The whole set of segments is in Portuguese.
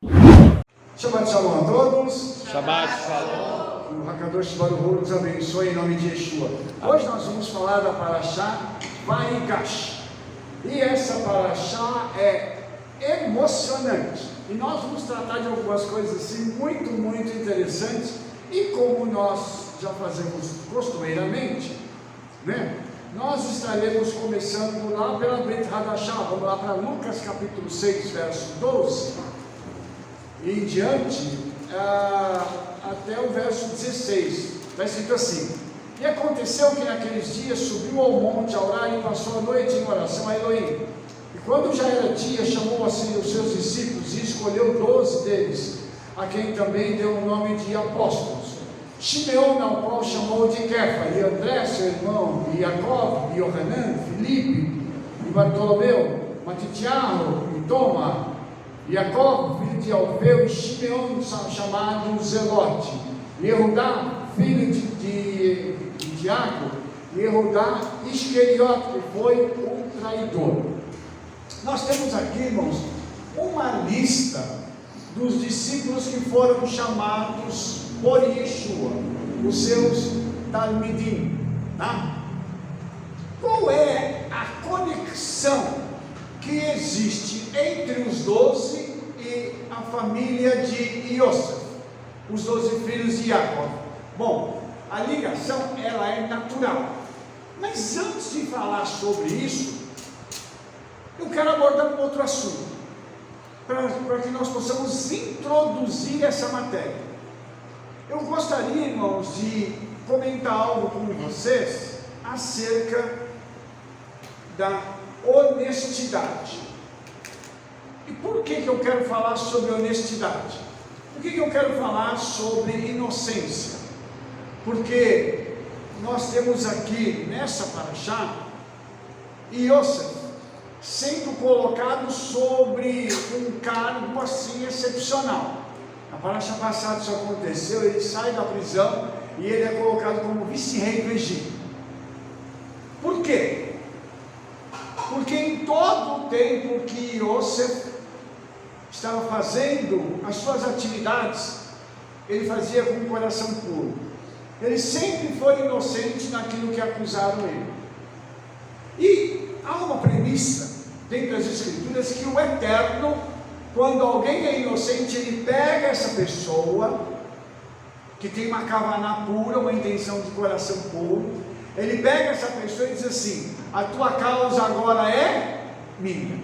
Shabbat Shalom a todos. Shabbat Shalom. O Hakadosh Baruch Hu nos abençoe em nome de Yeshua. Hoje nós vamos falar da Parashá Vaigash. E essa Parashá é emocionante. E nós vamos tratar de algumas coisas assim muito interessantes. E como nós já fazemos costumeiramente, né? Nós estaremos começando lá pela Brit Hadashah. Vamos lá para Lucas capítulo 6, verso 12. E em diante, até o verso 16, está escrito assim: E aconteceu que naqueles dias subiu ao monte a orar e passou a noite em oração a Elohim. E quando já era dia, chamou assim os seus discípulos e escolheu 12 deles, a quem também deu o nome de apóstolos. Shimeon, ao qual chamou de Kefa, e André, seu irmão, e Jacob, e Yohanan, Filipe, e Bartolomeu, Matitiarro, e Toma, e Jacob, filho de Alfeu, e Shimeon, chamado Zelote, e Yehudá, filho de Tiago, e Yehudá Iscariote, que foi o traidor. Nós temos aqui, irmãos, uma lista dos discípulos que foram chamados por Yeshua, os seus Talmidim, tá? Qual é a conexão que existe entre os 12 e a família de Yosef, os 12 filhos de Jacob? Bom, a ligação ela é natural, mas antes de falar sobre isso, eu quero abordar um outro assunto, para que nós possamos introduzir essa matéria. Eu gostaria, irmãos, de comentar algo com vocês acerca da honestidade. E por que eu quero falar sobre honestidade? Por que eu quero falar sobre inocência? Porque nós temos aqui nessa parashá Yosef sendo colocado sobre um cargo assim excepcional. Na parashá passada isso aconteceu, ele sai da prisão e ele é colocado como vice-rei do Egito. Por quê? Porque em todo o tempo que Yosef estava fazendo as suas atividades, ele fazia com o coração puro. Ele sempre foi inocente naquilo que acusaram ele. E há uma premissa dentro das Escrituras que o Eterno, quando alguém é inocente, ele pega essa pessoa que tem uma kavaná pura, uma intenção de coração puro, ele pega essa pessoa e diz assim: a tua causa agora é minha.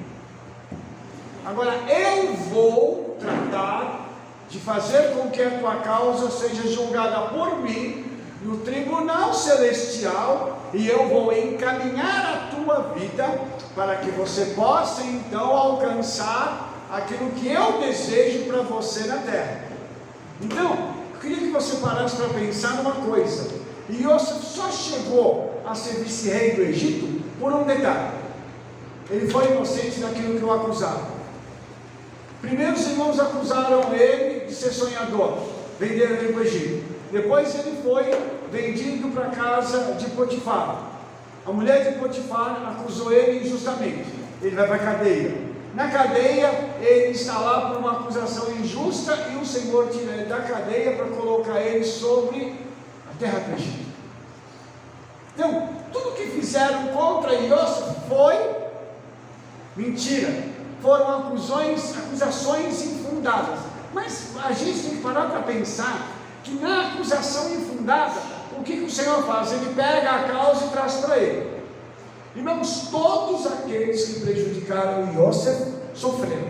Agora eu vou tratar de fazer com que a tua causa seja julgada por mim no tribunal celestial, e eu vou encaminhar a tua vida para que você possa então alcançar aquilo que eu desejo para você na terra. Então, eu queria que você parasse para pensar numa coisa. Yosef só chegou a ser vice-rei do Egito por um detalhe: ele foi inocente daquilo que o acusaram. Primeiro os irmãos acusaram ele de ser sonhador, venderam ele para o Egito. Depois ele foi vendido para a casa de Potifar. A mulher de Potifar acusou ele injustamente, ele vai para a cadeia. Na cadeia ele está lá por uma acusação injusta, e o Senhor tira ele da cadeia para colocar ele sobre a terra do Egito. Então, tudo que fizeram contra Yosef foi mentira, foram acusações infundadas. Mas a gente tem que parar para pensar que na acusação infundada, o que o Senhor faz? Ele pega a causa e traz para ele. Irmãos, todos aqueles que prejudicaram Yosef sofreram.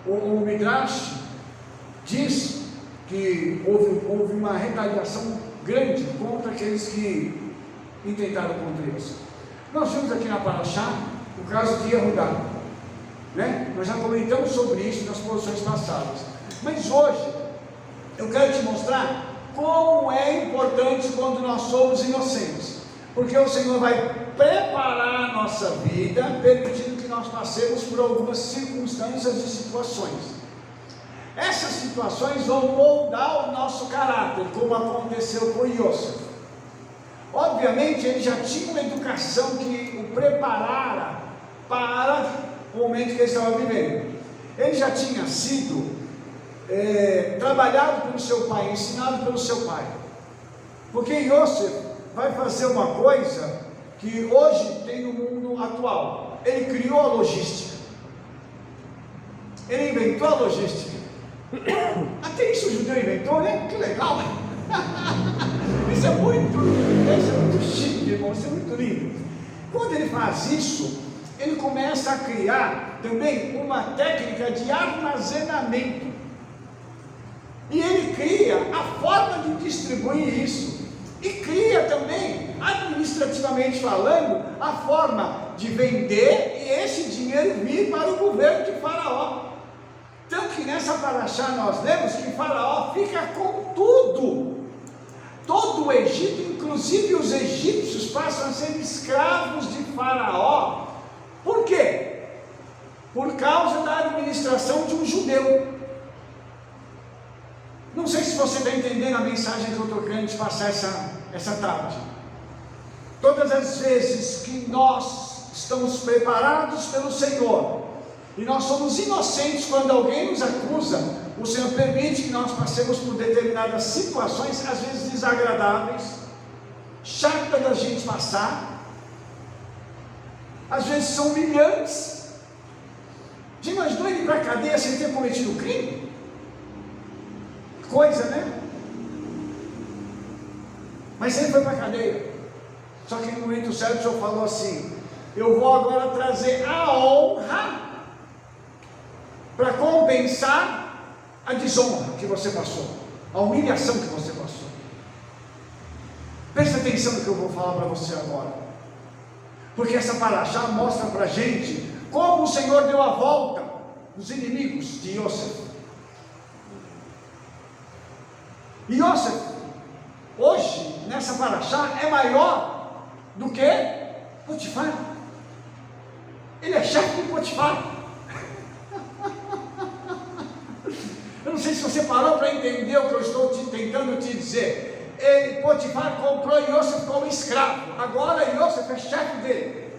O Midrash diz que houve uma retaliação grande contra aqueles que intentaram contra Yosef. Nós vimos aqui na parashá o caso de Yehudá, né? Nós já comentamos sobre isso nas posições passadas, mas hoje eu quero te mostrar como é importante quando nós somos inocentes, porque o Senhor vai preparar a nossa vida, permitindo que nós passemos por algumas circunstâncias e situações. Essas situações vão moldar o nosso caráter, como aconteceu com Yosef. Obviamente ele já tinha uma educação que o preparara para o momento que ele estava vivendo. ele já tinha sido trabalhado pelo seu pai, ensinado pelo seu pai. Porque Yosef vai fazer uma coisa que hoje tem no mundo atual. Ele criou a logística. Ele inventou a logística. Até isso o judeu inventou, né? Que legal! Isso é muito chique, irmão, isso é muito lindo. Quando ele faz isso, ele começa a criar também uma técnica de armazenamento. E ele cria a forma de distribuir isso. E cria também, administrativamente falando, a forma de vender e esse dinheiro vir para o governo de Faraó. Tanto que nessa paraxá nós lemos que Faraó fica com tudo. Todo o Egito, inclusive os egípcios, passam a ser escravos de Faraó. Por quê? Por causa da administração de um judeu. Não sei se você está entendendo a mensagem que eu estou querendo te passar essa tarde. Todas as vezes que nós estamos preparados pelo Senhor, e nós somos inocentes quando alguém nos acusa, o Senhor permite que nós passemos por determinadas situações, às vezes desagradáveis, chatas da gente passar, às vezes são humilhantes. Já imaginou ele ir para a cadeia sem ter cometido crime? Coisa, né? Mas ele foi para a cadeia. Só que no momento certo o Senhor falou assim: eu vou agora trazer a honra para compensar a desonra que você passou, a humilhação que você passou. Presta atenção no que eu vou falar para você agora, porque essa paraxá mostra para a gente como o Senhor deu a volta nos inimigos de Yosef. E Yosef, hoje, nessa paraxá, é maior do que Potifar. Ele é chefe de Potifar. Eu não sei se você parou para entender o que eu estou tentando te dizer. Potifar comprou Yosef como escravo. Agora Yosef é chefe dele.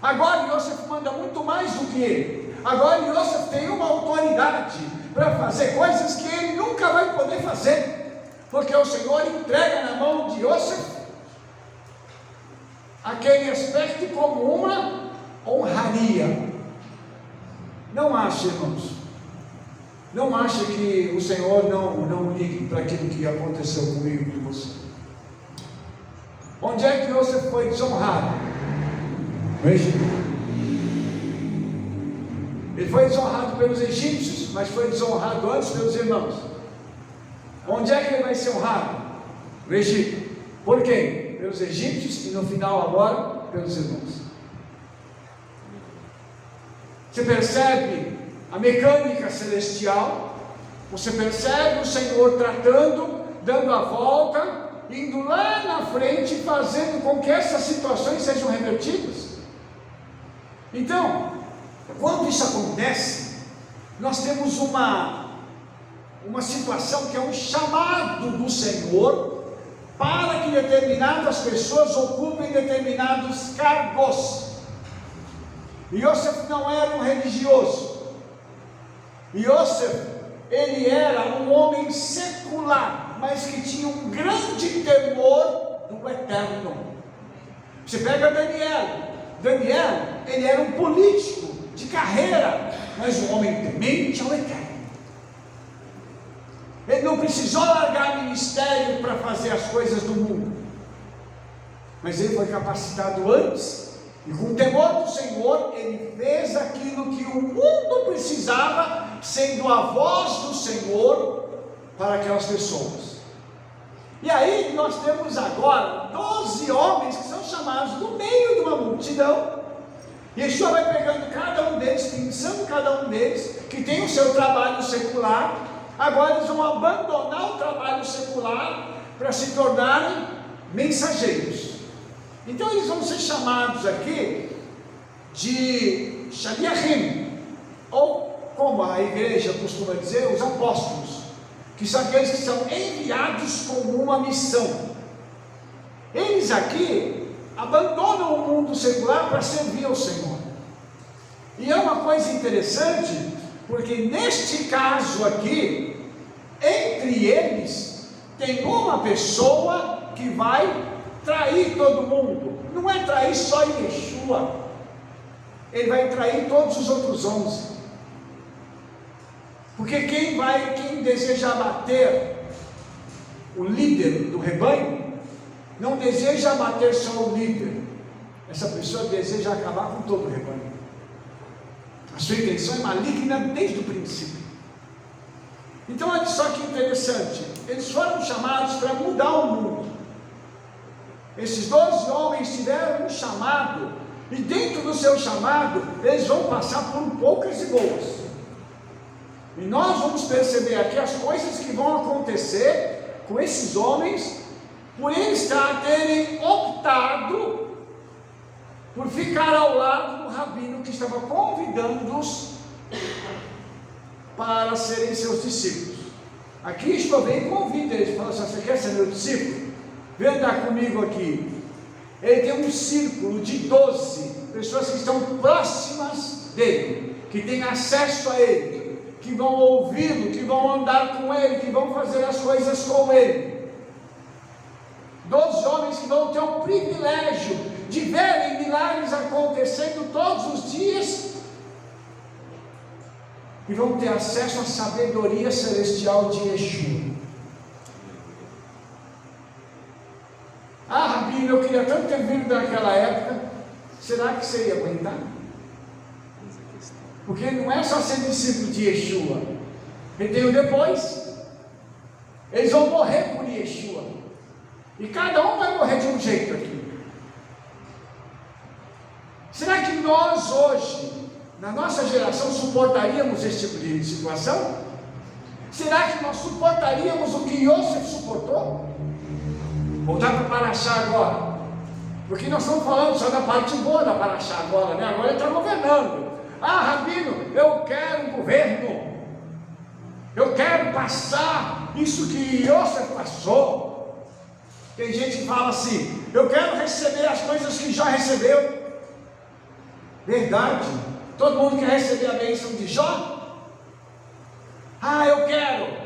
Agora Yosef manda muito mais do que ele. Agora Yosef tem uma autoridade para fazer coisas que ele nunca vai poder fazer, porque o Senhor entrega na mão de Yosef aquele aspecto como uma honraria. Não ache, irmãos, não ache que o Senhor não ligue para aquilo que aconteceu comigo e com você. Onde é que Yosef foi desonrado? No Egito. Ele foi desonrado pelos egípcios, mas foi desonrado antes pelos irmãos. Onde é que ele vai ser honrado? No Egito. Por quem? Pelos egípcios e no final agora pelos irmãos. Você percebe a mecânica celestial? Você percebe o Senhor tratando, dando a volta, indo lá na frente, fazendo com que essas situações sejam revertidas? Então, quando isso acontece, nós temos uma situação que é um chamado do Senhor para que determinadas pessoas ocupem determinados cargos. Yosef não era um religioso. Yosef, ele era um homem secular, mas que tinha um grande temor do eterno. Você pega Daniel, ele era um político de carreira, mas um homem temente ao eterno. Ele não precisou largar ministério para fazer as coisas do mundo, mas ele foi capacitado antes, e com temor do Senhor, ele fez aquilo que o mundo precisava, sendo a voz do Senhor para aquelas pessoas. E aí nós temos agora 12 homens que são chamados do meio de uma multidão. Yeshua vai pegando cada um deles, pensando cada um deles, que tem o seu trabalho secular. Agora eles vão abandonar o trabalho secular para se tornarem mensageiros. Então eles vão ser chamados aqui de Shaliachim, ou como a igreja costuma dizer, os apóstolos, que são aqueles que são enviados com uma missão. Eles aqui abandonam o mundo secular para servir ao Senhor. E é uma coisa interessante, Porque neste caso aqui, entre eles, tem uma pessoa que vai trair todo mundo. Não é trair só Yeshua, ele vai trair todos os outros 11. Porque quem deseja abater o líder do rebanho, não deseja abater só o líder. Essa pessoa deseja acabar com todo o rebanho. A sua intenção é maligna desde o princípio. Então olha só que interessante, eles foram chamados para mudar o mundo. Esses 12 homens tiveram um chamado, e dentro do seu chamado, eles vão passar por poucas e boas. E nós vamos perceber aqui as coisas que vão acontecer com esses homens, por eles terem optado por ficar ao lado do rabino que estava convidando-os para serem seus discípulos. Aqui Cristo vem e convida eles, fala assim: você quer ser meu discípulo? Vem andar comigo aqui. Ele tem um círculo de 12 pessoas que estão próximas dele, que têm acesso a ele, que vão ouvi-lo, que vão andar com ele, que vão fazer as coisas com ele. 12 homens que vão ter o privilégio de verem milagres acontecendo todos os dias, e vão ter acesso à sabedoria celestial de Yeshua. Ah, Rabino, eu queria tanto ter vindo naquela época. Será que você ia aguentar? Porque não é só ser discípulo de Yeshua, ele tem o depois. Eles vão morrer por Yeshua, e cada um vai morrer de um jeito aqui. Será que nós hoje, na nossa geração, suportaríamos esse tipo de situação? Será que nós suportaríamos o que Yosef suportou? Voltar para Paraxá agora, porque nós estamos falando só da parte boa da Paraxá agora, né? Agora ele está governando. Ah, Rabino, eu quero um governo, eu quero passar isso que Yosef passou. Tem gente que fala assim: eu quero receber as coisas que já recebeu. Verdade, todo mundo quer receber a bênção de Jó? Ah, eu quero.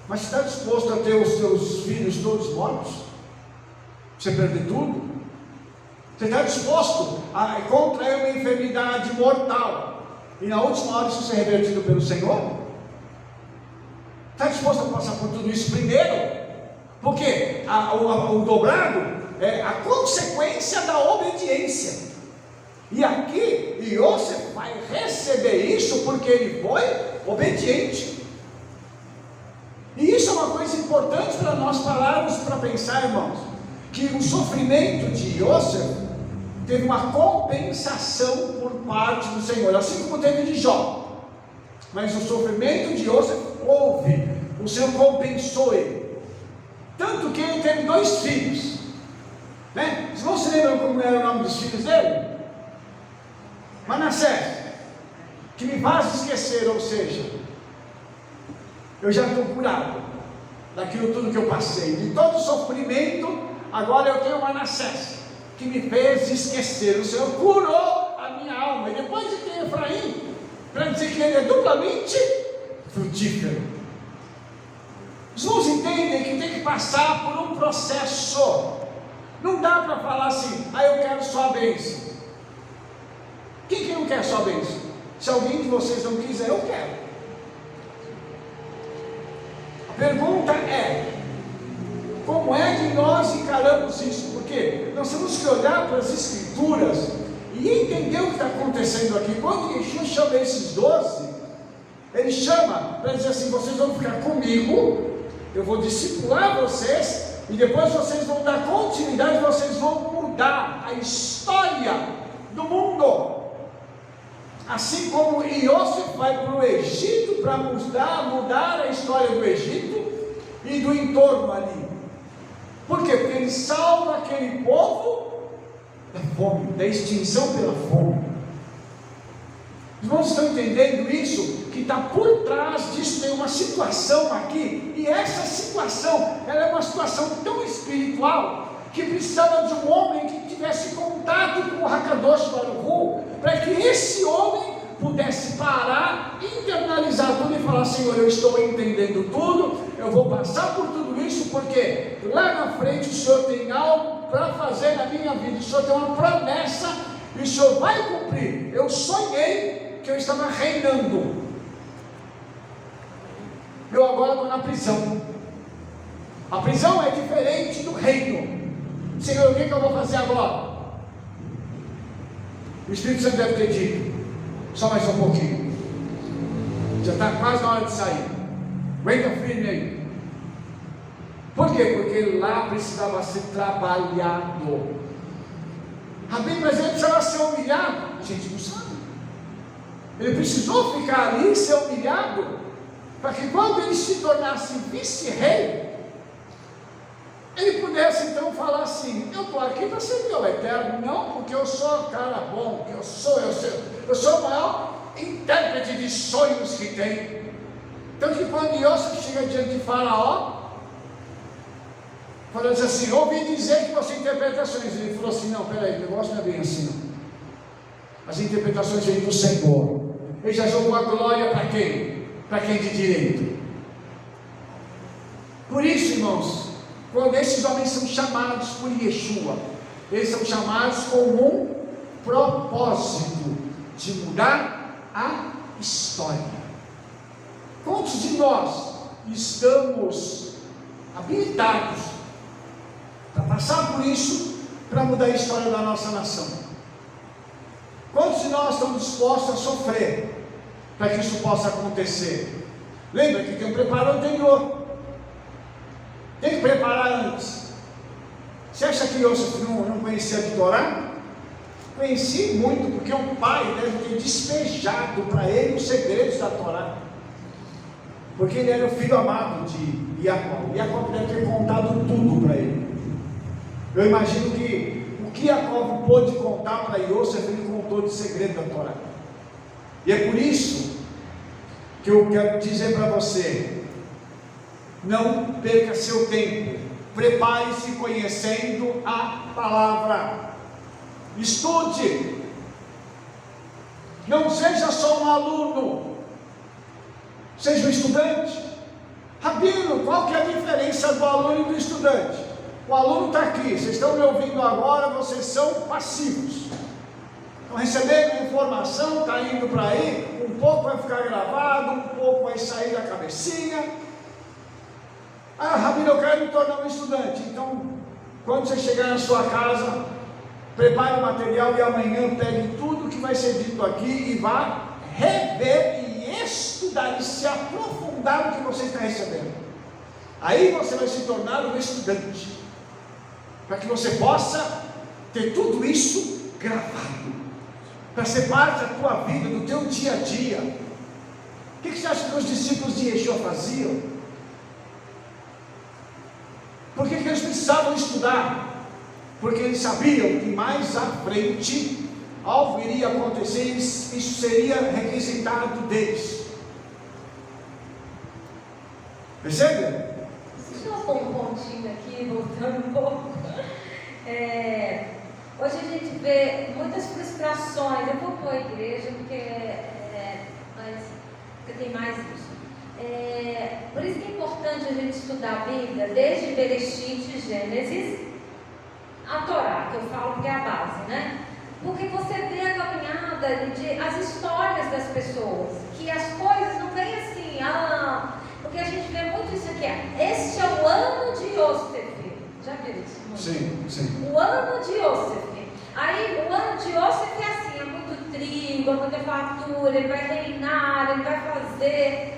Mas você está disposto a ter os seus filhos todos mortos? Você perder tudo? Você está disposto a contrair uma enfermidade mortal e na última hora isso ser revertido pelo Senhor? Está disposto a passar por tudo isso primeiro? Porque o dobrado é a consequência da obediência. E aqui Yosef vai receber isso porque ele foi obediente. E isso é uma coisa importante para nós pararmos para pensar, irmãos, que o sofrimento de Yosef teve uma compensação por parte do Senhor, assim como teve de Jó. Mas o sofrimento de Yosef houve, o Senhor compensou ele. Tanto que ele teve 2 filhos, né? Vocês não se lembram como era o nome dos filhos dele? Manassés, que me faz esquecer, ou seja, eu já estou curado daquilo tudo que eu passei, de todo sofrimento. Agora eu tenho Manassés, que me fez esquecer. O Senhor curou a minha alma. E depois eu tenho Efraim, para dizer que ele é duplamente frutífero. Os irmãos entendem que tem que passar por um processo. Não dá para falar assim: ah, eu quero só a bênção. Quem que não quer só a bênção? Se alguém de vocês não quiser, eu quero. A pergunta é: como é que nós encaramos isso? Porque nós temos que olhar para as Escrituras e entender o que está acontecendo aqui. Quando Yeshua chama esses 12, ele chama para dizer assim: vocês vão ficar comigo, eu vou discipular vocês, e depois vocês vão dar continuidade, vocês vão mudar a história do mundo. Assim como Yosef vai para o Egito para mudar a história do Egito e do entorno ali. Por quê? Porque ele salva aquele povo da fome, da extinção pela fome. Os irmãos estão entendendo isso? Que está por trás disso tem uma situação aqui, e essa situação, ela é uma situação tão espiritual, que precisava de um homem que tivesse contato com o Hakadosh Baruch Hu, para que esse homem pudesse falar: Senhor, eu estou entendendo tudo, eu vou passar por tudo isso, porque lá na frente o Senhor tem algo para fazer na minha vida, o Senhor tem uma promessa, e o Senhor vai cumprir. Eu sonhei que eu estava reinando, eu agora estou na prisão. A prisão é diferente do reino. Senhor, o que eu vou fazer agora? O Espírito Santo deve ter dito: só mais um pouquinho, já está quase na hora de sair, aguenta firme aí. Por quê? Porque lá precisava ser trabalhado. Rabino, mas ele precisava ser humilhado. A gente não sabe. Ele precisou ficar ali e ser humilhado, para que quando ele se tornasse vice-rei, ele pudesse então falar assim: eu estou aqui para servir ao Eterno, não porque eu sou um cara bom, que eu sou o maior intérprete de sonhos que tem. Então que quando Yosef chega diante de Faraó, falando assim: ouvi dizer que você interpreta sonhos. Ele falou assim: não, peraí, o negócio não é bem assim não. As interpretações vêm do Senhor. Ele já jogou a glória para quem? Para quem de direito. Por isso, irmãos, quando esses homens são chamados por Yeshua, eles são chamados com um propósito de mudar a história. Quantos de nós estamos habilitados para passar por isso, para mudar a história da nossa nação? Quantos de nós estamos dispostos a sofrer para que isso possa acontecer? Lembra que tem um preparo anterior, tem que preparar antes. Você acha que Yosef não conhecia a Torá? Conheci muito, porque o pai deve ter despejado para ele os segredos da Torá, porque ele era o filho amado de Jacó. Jacó deve ter contado tudo para ele. Eu imagino que o que Jacó pôde contar para Yosef, ele contou de segredo da Torá. E é por isso que eu quero dizer para você: não perca seu tempo, prepare-se conhecendo a palavra, estude, não seja só um aluno, seja um estudante. Rabino, qual que é a diferença do aluno e do estudante? O aluno está aqui, vocês estão me ouvindo agora, vocês são passivos, estão recebendo informação, está indo para aí, um pouco vai ficar gravado, um pouco vai sair da cabecinha. Ah, Rabino, eu quero me tornar um estudante. Então, quando você chegar na sua casa, prepare o material e amanhã pegue tudo que vai ser dito aqui e vá rever e estudar e se aprofundar no que você está recebendo. Aí você vai se tornar um estudante, para que você possa ter tudo isso gravado, para ser parte da tua vida, do teu dia a dia. O que você acha que os discípulos de Yeshua faziam? Por que eles precisavam estudar? Porque eles sabiam que mais à frente algo iria acontecer, isso seria requisitado deles. Percebe? Deixa eu pôr um pontinho aqui, voltando um pouco. Hoje a gente vê muitas frustrações. Eu vou pôr a igreja porque tem mais isso. Por isso que é importante a gente estudar a Bíblia, desde Bereshit, Gênesis, a Torá, que eu falo que é a base, né? Porque você vê a caminhada, as histórias das pessoas, que as coisas não vêm assim, porque a gente vê muito isso aqui, este é o ano de Yosef. Já viu isso? Sim, sim. O ano de Yosef. Aí o ano de Yosef é assim, é muito trigo, é muita fartura, ele vai reinar, ele vai fazer.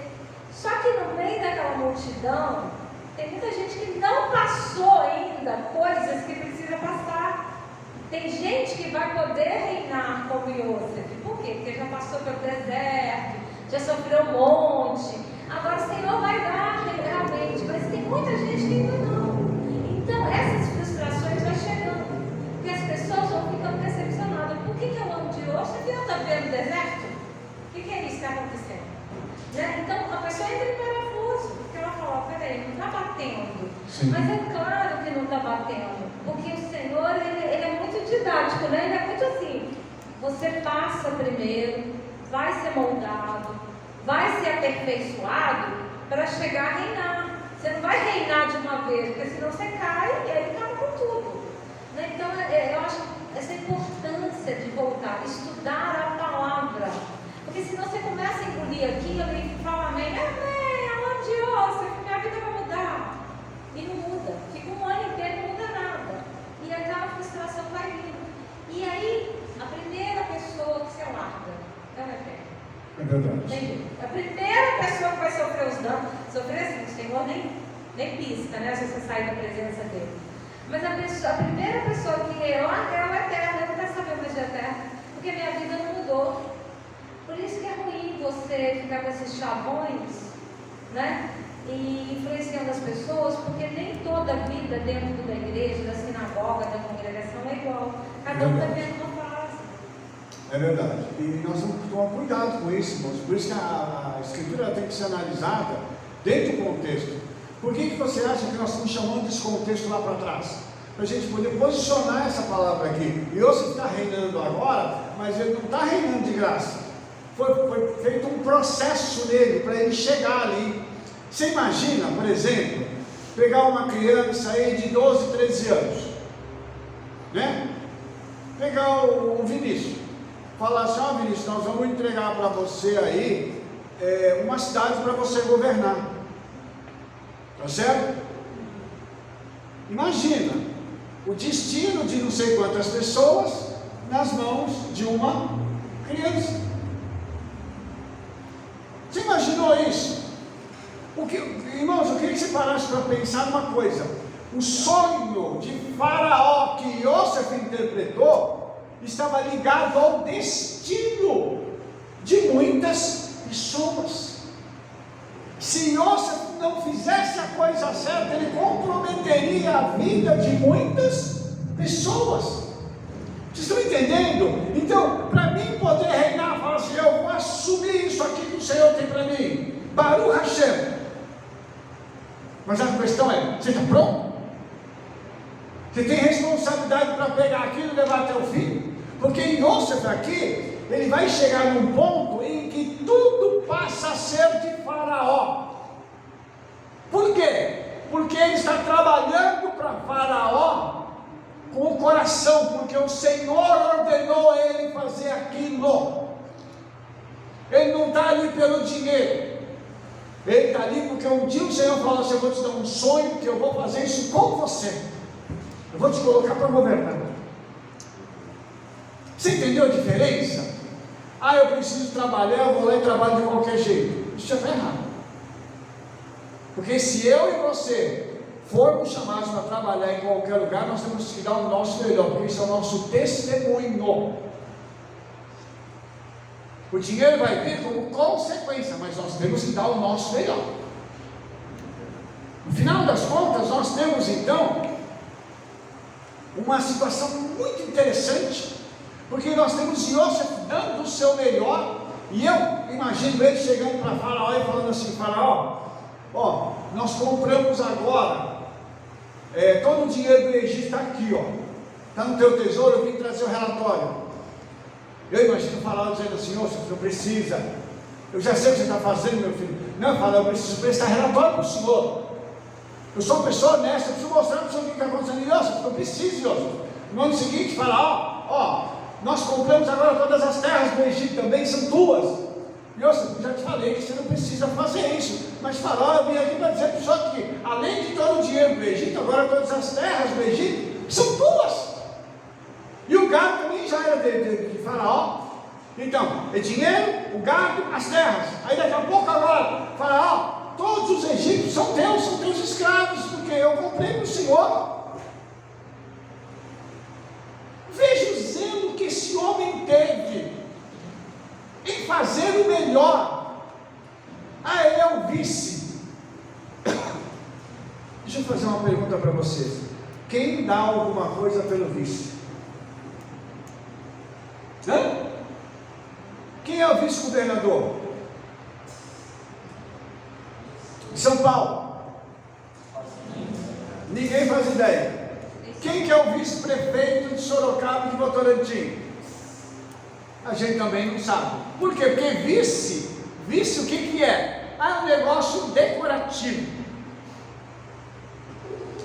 Só que no meio daquela multidão, tem muita gente que não passou ainda coisas que precisa passar. Tem gente que vai poder reinar como Yosef. Por quê? Porque já passou pelo deserto, já sofreu um monte. Agora o Senhor vai dar realmente, mas tem muita gente que ainda não. Então essas frustrações vão chegando, porque as pessoas vão ficando decepcionadas. Por que é o ano de Yosef e eu estou vendo deserto? O que é isso que está acontecendo? Né? Então a pessoa entra em parafuso, porque ela fala: peraí, não está batendo. Sim. Mas é claro que não está batendo, porque o Senhor ele é muito didático, né? Ele é muito assim: você passa primeiro, vai ser moldado, vai ser aperfeiçoado para chegar a reinar. Você não vai reinar de uma vez, porque senão você cai e aí acaba com tudo. Né? Então, eu acho essa importância de voltar, estudar a palavra. Porque senão você começa a engolir aquilo e fala amém, aonde ouça, minha vida vai mudar. E não muda. Fica um ano inteiro e não muda nada. E aquela frustração vai vindo. E aí, a primeira pessoa que você larga é o Eterno. É verdade. A primeira pessoa que vai sofrer os danos, sofrer assim, o Senhor nem pisca, né? Se você sair da presença dele. Mas a primeira pessoa que larga é o Eterno. Eu não quero saber mais de Eterno, porque minha vida não mudou. Por isso que é ruim você ficar com esses chavões, né? E influenciando as pessoas, porque nem toda a vida dentro da igreja, da sinagoga, da congregação é igual. Cada um está vendo uma fase. É verdade. E nós temos que tomar cuidado com isso, irmãos. Por isso que a Escritura tem que ser analisada dentro do contexto. Por que você acha que nós estamos chamando desse contexto lá para trás? Para a gente poder posicionar essa palavra aqui. E você está reinando agora, mas ele não está reinando de graça. Foi feito um processo nele para ele chegar ali. Você imagina, por exemplo, pegar uma criança aí de 12, 13 anos, né? Pegar o Vinícius, falar assim, Vinícius, nós vamos entregar para você aí uma cidade para você governar, tá certo? Imagina, o destino de não sei quantas pessoas nas mãos de uma criança. Você imaginou isso? Irmãos, eu queria que você parasse para pensar numa coisa. O sonho de Faraó que Iosef interpretou estava ligado ao destino de muitas pessoas. Se Iosef não fizesse a coisa certa, ele comprometeria a vida de muitas pessoas. Vocês estão entendendo? Então, para mim poder reinar, falar assim, eu vou assumir isso aqui que o Senhor tem para mim. Baruch Hashem. Mas a questão é, você está pronto? Você tem responsabilidade para pegar aquilo e levar até o fim? Porque Yosef aqui, ele vai chegar num ponto em que tudo passa a ser de Faraó. Por quê? Porque ele está trabalhando para Faraó com o coração, porque o Senhor ordenou ele fazer aquilo. Ele não está ali pelo dinheiro. Ele está ali porque um dia o Senhor falou assim, eu vou te dar um sonho, que eu vou fazer isso com você. Eu vou te colocar para governar. Você entendeu a diferença? Eu preciso trabalhar, eu vou lá e trabalho de qualquer jeito. Isso já está errado. Porque se eu e você formos chamados para trabalhar em qualquer lugar, nós temos que dar o nosso melhor, porque isso é o nosso testemunho. O dinheiro vai vir como consequência, mas nós temos que dar o nosso melhor. No final das contas, nós temos então uma situação muito interessante, porque nós temos Yosef dando o seu melhor, e eu imagino ele chegando para Faraó e falando assim, Faraó, nós compramos agora, todo o dinheiro do Egito está aqui, está no teu tesouro, eu vim trazer o relatório. Eu imagino o Faraó dizendo assim, você não precisa, eu já sei o que você está fazendo, meu filho. Não, Faraó, eu preciso prestar relatório para o senhor. Eu sou uma pessoa honesta, eu preciso mostrar para o senhor o que está acontecendo. Yosef, não precisa, Yosef. No ano seguinte, Faraó, nós compramos agora todas as terras do Egito também, são tuas. Yosef, eu já te falei que você não precisa fazer isso. Mas Faraó, eu vim aqui para dizer para o senhor que, além de todo o dinheiro do Egito, agora todas as terras do Egito são tuas. E o gado também já era de Faraó. Então, é dinheiro, o gado, as terras. Aí daqui a pouco agora, Faraó, todos os egípcios são teus escravos, porque eu comprei no Senhor. Veja o zelo que esse homem teve em fazer o melhor. Ele é o vice. Deixa eu fazer uma pergunta para vocês. Quem dá alguma coisa pelo vice? Quem é o vice-governador de São Paulo? Ninguém faz ideia. Quem que é o vice-prefeito de Sorocaba e de Votorantim? A gente também não sabe. Por quê? Porque vice Vício o que é? É um negócio decorativo.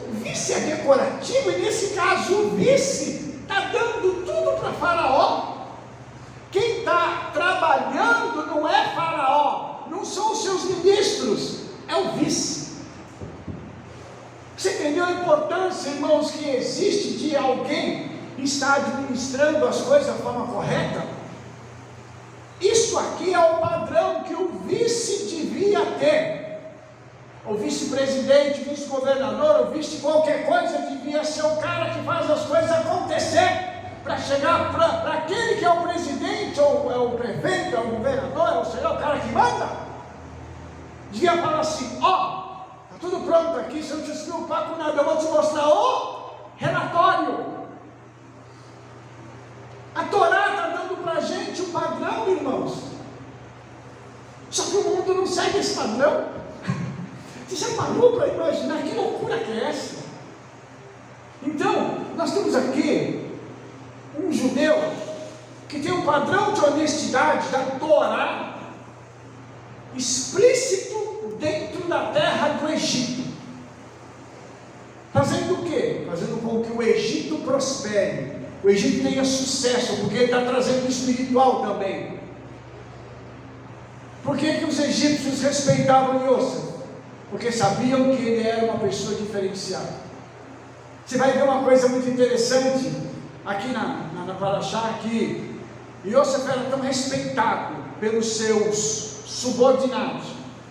O vício é decorativo e nesse caso o vice está dando tudo para Faraó. Quem está trabalhando não é Faraó, não são os seus ministros, é o vice. Você entendeu a importância, irmãos, que existe de alguém estar administrando as coisas da forma correta? Isso aqui é o padrão que o vice devia ter. O vice-presidente, o vice-governador, o vice qualquer coisa devia ser o cara que faz as coisas acontecer, para chegar para aquele que é o presidente, ou é o prefeito, é o governador, ou seja, o cara que manda. Devia falar assim: ó, está tudo pronto aqui, você não precisa se preocupar com nada, eu vou te mostrar o relatório. A Torá está dando para a gente o padrão, irmãos. Só que o mundo não segue esse padrão. Você já parou para imaginar que loucura que é essa? Então, nós temos aqui um judeu que tem um padrão de honestidade da Torá explícito dentro da terra do Egito. Fazendo o quê? Fazendo com que o Egito prospere, o Egito tenha sucesso, porque ele está trazendo o espiritual também. Por que os egípcios respeitavam Yosef? Porque sabiam que ele era uma pessoa diferenciada. Você vai ver uma coisa muito interessante aqui na Parashá, que Yosef era tão respeitado pelos seus subordinados,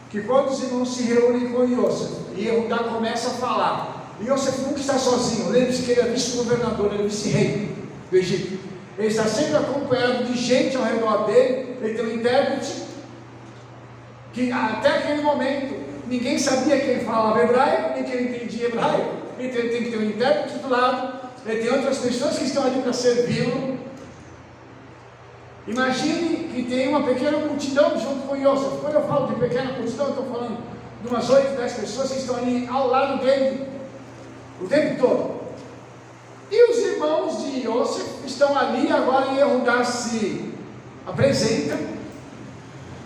que quando os irmãos se reúnem com Yosef, e Yehudá começa a falar, Yosef nunca está sozinho. Lembre-se que ele é vice-governador, ele é vice-rei do Egito. Ele está sempre acompanhado de gente ao redor dele. Ele tem um intérprete, que até aquele momento ninguém sabia que ele falava hebraico, nem que ele entendia hebraico. Então ele tem que ter um intérprete do lado, ele tem outras pessoas que estão ali para servi-lo. Imagine que tem uma pequena multidão junto com Yosef. Quando eu falo de pequena multidão, eu estou falando de umas 8, 10 pessoas que estão ali ao lado dele o tempo todo. E os irmãos de Yosef estão ali agora, e Yehudá se apresenta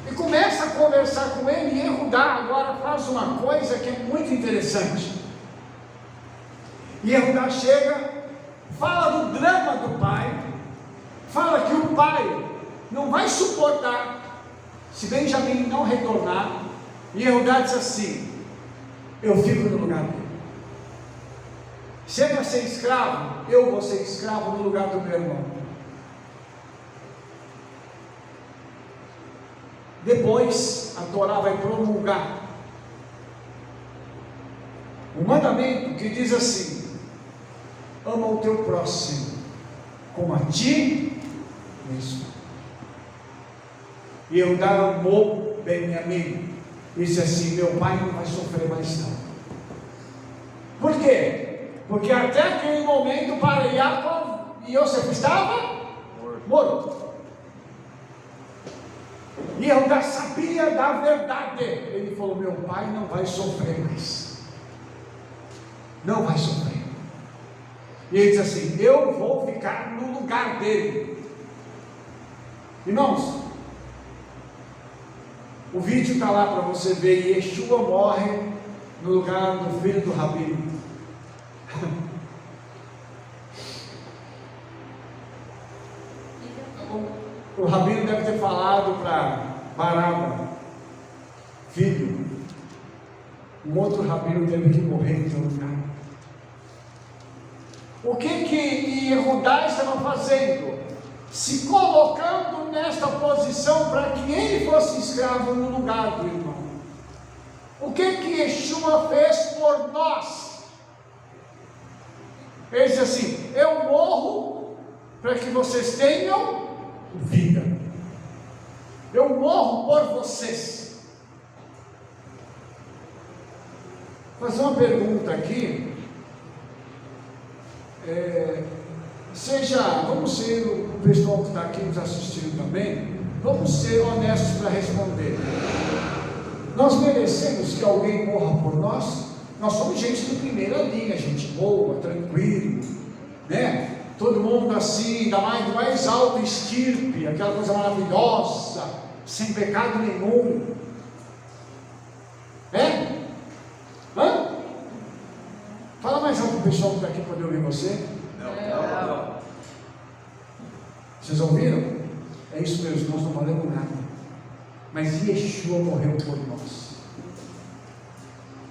e começa a conversar com ele. E Yehudá agora faz uma coisa que é muito interessante. E Yehudá chega, fala do drama do pai, fala que o pai não vai suportar se Benjamim não retornar. E Yehudá diz assim: eu fico no lugar dele. Se é para ser escravo, eu vou ser escravo no lugar do meu irmão. Depois a Torá vai promulgar um mandamento que diz assim: ama o teu próximo como a ti mesmo. E Yehudá amou Benjamim e disse assim: meu pai não vai sofrer mais não. Por quê? Porque até aquele momento para Jacob, Yosef estava morto. E Yehudá sabia da verdade. Ele falou: meu pai não vai sofrer mais. Não vai sofrer. E ele diz assim: eu vou ficar no lugar dele. Irmãos, o vídeo está lá para você ver. Yeshua morre no lugar do filho do rabino. O rabino deve ter falado para Baraba: filho, um outro rabino teve que morrer em seu lugar. O que Yehudá estava fazendo? Se colocando nesta posição para que ele fosse escravo no lugar do irmão. O que Yeshua fez por nós? Ele diz assim: eu morro para que vocês tenham vida. Eu morro por vocês. Vou fazer uma pergunta aqui. Vamos ser, o pessoal que está aqui nos assistindo também, vamos ser honestos para responder. Nós merecemos que alguém morra por nós? Nós somos gente de primeira linha, gente boa, tranquilo, né? Todo mundo assim, da mais alta estirpe, aquela coisa maravilhosa, sem pecado nenhum. É? Hã? Fala mais alto para o pessoal que está aqui poder ouvir você. Não. Vocês ouviram? É isso mesmo, nós não valemos nada. Mas Yeshua morreu por nós.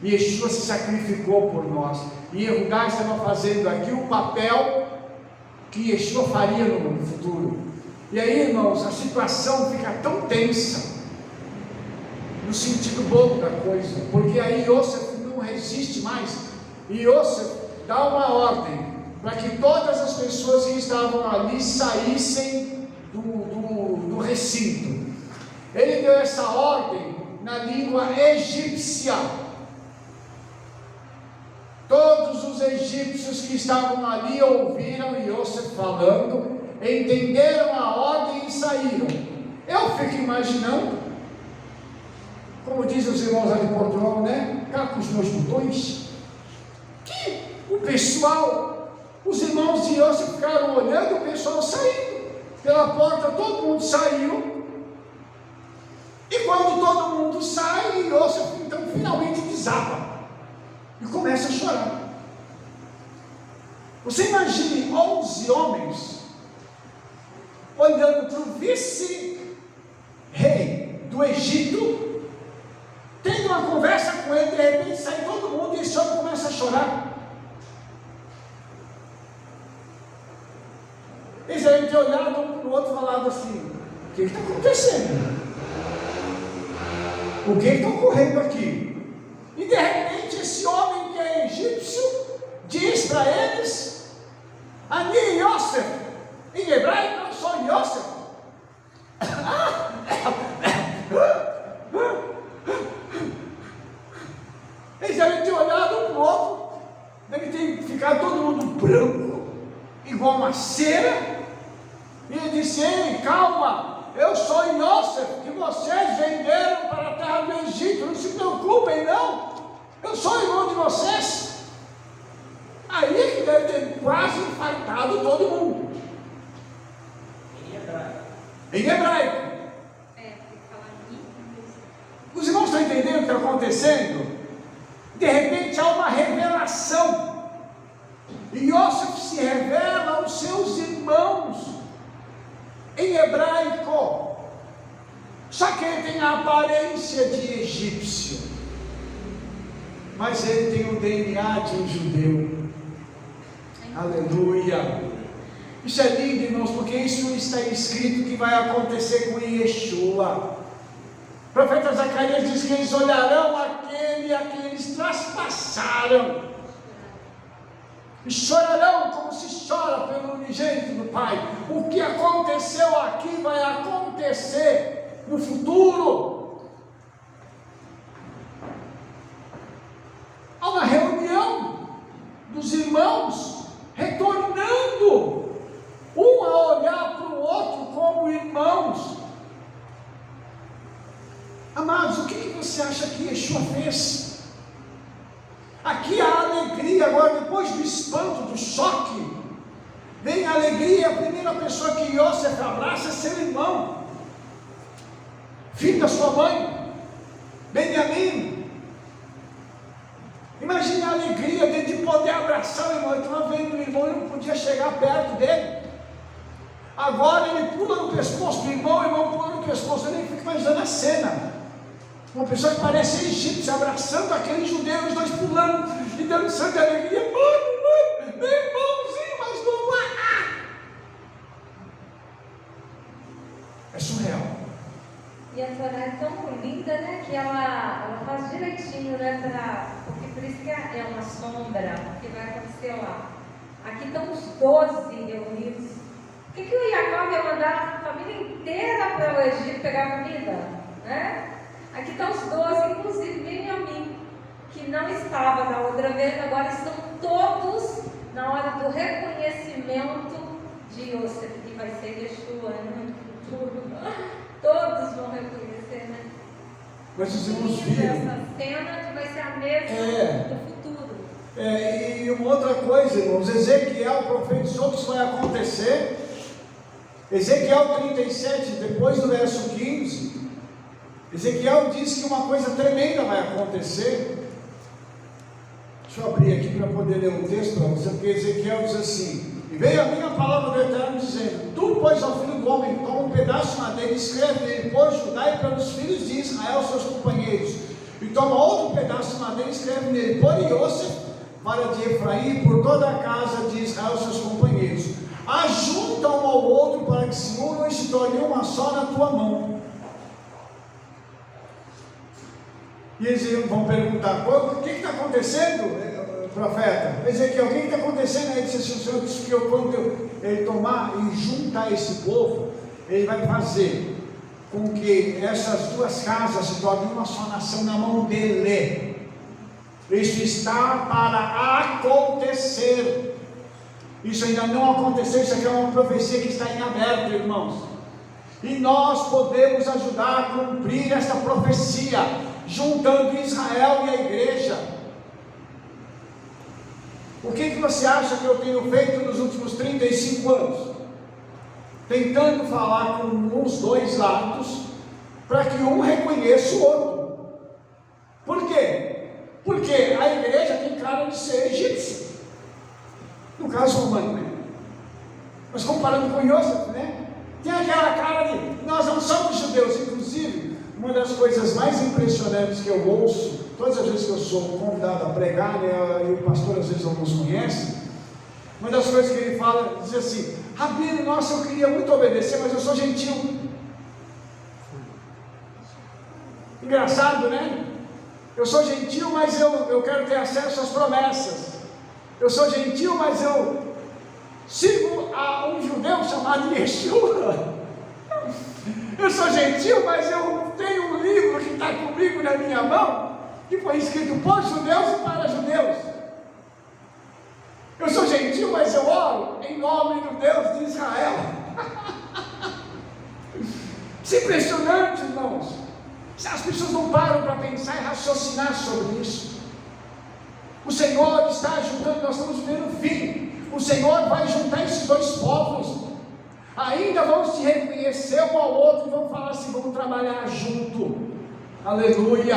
Yeshua se sacrificou por nós. E Yehudá estava fazendo aqui o papel que Yeshua faria no futuro. E aí, irmãos, a situação fica tão tensa, no sentido bom da coisa, porque aí Yosef não resiste mais. E Yosef dá uma ordem para que todas as pessoas que estavam ali saíssem do recinto. Ele deu essa ordem na língua egípcia. Todos os egípcios que estavam ali ouviram Yosef falando, entenderam a ordem e saíram. Eu fico imaginando, como dizem os irmãos lá de Portugal, né? Cá com os meus botões, que o pessoal, os irmãos de Yosef ficaram olhando, o pessoal saindo pela porta, todo mundo saiu. E quando todo mundo sai, Yosef então finalmente desaba e começa a chorar. Você imagine 11 homens olhando para o vice-rei do Egito, tendo uma conversa com ele, de repente sai todo mundo e esse homem começa a chorar. Eles devem ter olhado um para o outro e falado assim: o que está acontecendo? O que está ocorrendo aqui? E de repente esse homem que é egípcio diz para eles: Ani Yosef, em hebraico eu sou Yosef. Eles devem ter olhado um para o outro, devem ter ficado todo mundo branco, igual uma cera. E ele disse: ei, calma, eu sou Yosef, que vocês venderam para a terra do Egito, não se preocupem não, eu sou irmão de vocês. Aí que deve ter quase infartado todo mundo. Em hebraico. Os irmãos estão entendendo o que está acontecendo? De repente há uma revelação. E Yosef se revela aos seus irmãos em hebraico. Só que ele tem a aparência de egípcio, mas ele tem o DNA de um judeu. Aleluia. Isso é lindo, irmãos, porque isso está escrito que vai acontecer com Yeshua. O profeta Zacarias diz que eles olharão aquele a quem eles traspassaram e chorarão como se chora pelo unigênito do Pai. O que aconteceu aqui vai acontecer no futuro. Há uma reunião dos irmãos retornando, um a olhar para o outro como irmãos. Amados, o que você acha que Yeshua fez? Aqui a alegria, agora depois do espanto, do choque, vem a alegria. A primeira pessoa que Yosef abraça é seu irmão, filho da sua mãe, Benjamim. Imagine a alegria de poder abraçar o irmão. Ele estava vendo o irmão e não podia chegar perto dele. Agora ele pula no pescoço do irmão, o irmão pula no pescoço dele. Fica imaginando a cena. Uma pessoa que parece egípcia abraçando aquele judeu, os dois pulando e dançando de alegria. Mano, meu irmãozinho, mas não lá. É surreal. E a Torá é tão linda, né? Que ela faz direitinho, né? Porque por isso que é uma sombra que vai acontecer lá. Aqui estão os 12 reunidos. Por que o Jacó ia mandar a família inteira para o Egito pegar comida? Né? Aqui estão os 12, inclusive Benjamim, que não estava da outra vez, agora estão todos na hora do reconhecimento de Yosef, que vai ser Yeshua no futuro. Todos vão reconhecer, né? Mas os irmãos viram essa cena que vai ser a mesma do futuro. E uma outra coisa, irmãos, Ezequiel profetizou que isso vai acontecer. Ezequiel 37, depois do verso 15, Ezequiel diz que uma coisa tremenda vai acontecer. Deixa eu abrir aqui para poder ler o texto para você, porque Ezequiel diz assim: e veio a minha palavra do Eterno dizendo: tu, pois, ao filho do homem, toma um pedaço de madeira e escreve nele por Judá e pelos filhos de Israel, seus companheiros, e toma outro pedaço de madeira e escreve nele por Iosef, para de Efraim, por toda a casa de Israel, seus companheiros. Ajunta um ao outro para que se unam e se tornem uma só na tua mão. E eles vão perguntar: o que está acontecendo, profeta? Ezequiel, o que está acontecendo? Aí ele disse assim: o Senhor disse que quando ele tomar e juntar esse povo, ele vai fazer com que essas duas casas se tornem uma só nação na mão dele. Isso está para acontecer. Isso ainda não aconteceu. Isso aqui é uma profecia que está em aberto, irmãos. E nós podemos ajudar a cumprir esta profecia, juntando Israel e a igreja. O que você acha que eu tenho feito nos últimos 35 anos? Tentando falar com os dois lados, para que um reconheça o outro. Por quê? Porque a igreja tem cara de ser egípcia, no caso romano, né? Mas comparando com Iosef, né? Tem aquela cara de nós não somos judeus. Inclusive, uma das coisas mais impressionantes que eu ouço, todas as vezes que eu sou convidado a pregar, né, e o pastor às vezes não nos conhece, uma das coisas que ele fala, diz assim: Rabino, nossa, eu queria muito obedecer, mas eu sou gentil. Engraçado, né? Eu sou gentil, mas eu quero ter acesso às promessas. Eu sou gentil, mas eu sigo a um judeu chamado Yeshua. Eu sou gentil, mas eu tenho um livro que está comigo na minha mão, que foi escrito por judeus e para judeus. Eu sou gentil, mas eu oro em nome do Deus de Israel. Isso é impressionante, irmãos. As pessoas não param para pensar e raciocinar sobre isso. O Senhor está juntando, nós estamos vivendo o fim. O Senhor vai juntar esses dois povos. Ainda vão se reconhecer um ao outro e vão falar assim: vamos trabalhar junto. Aleluia.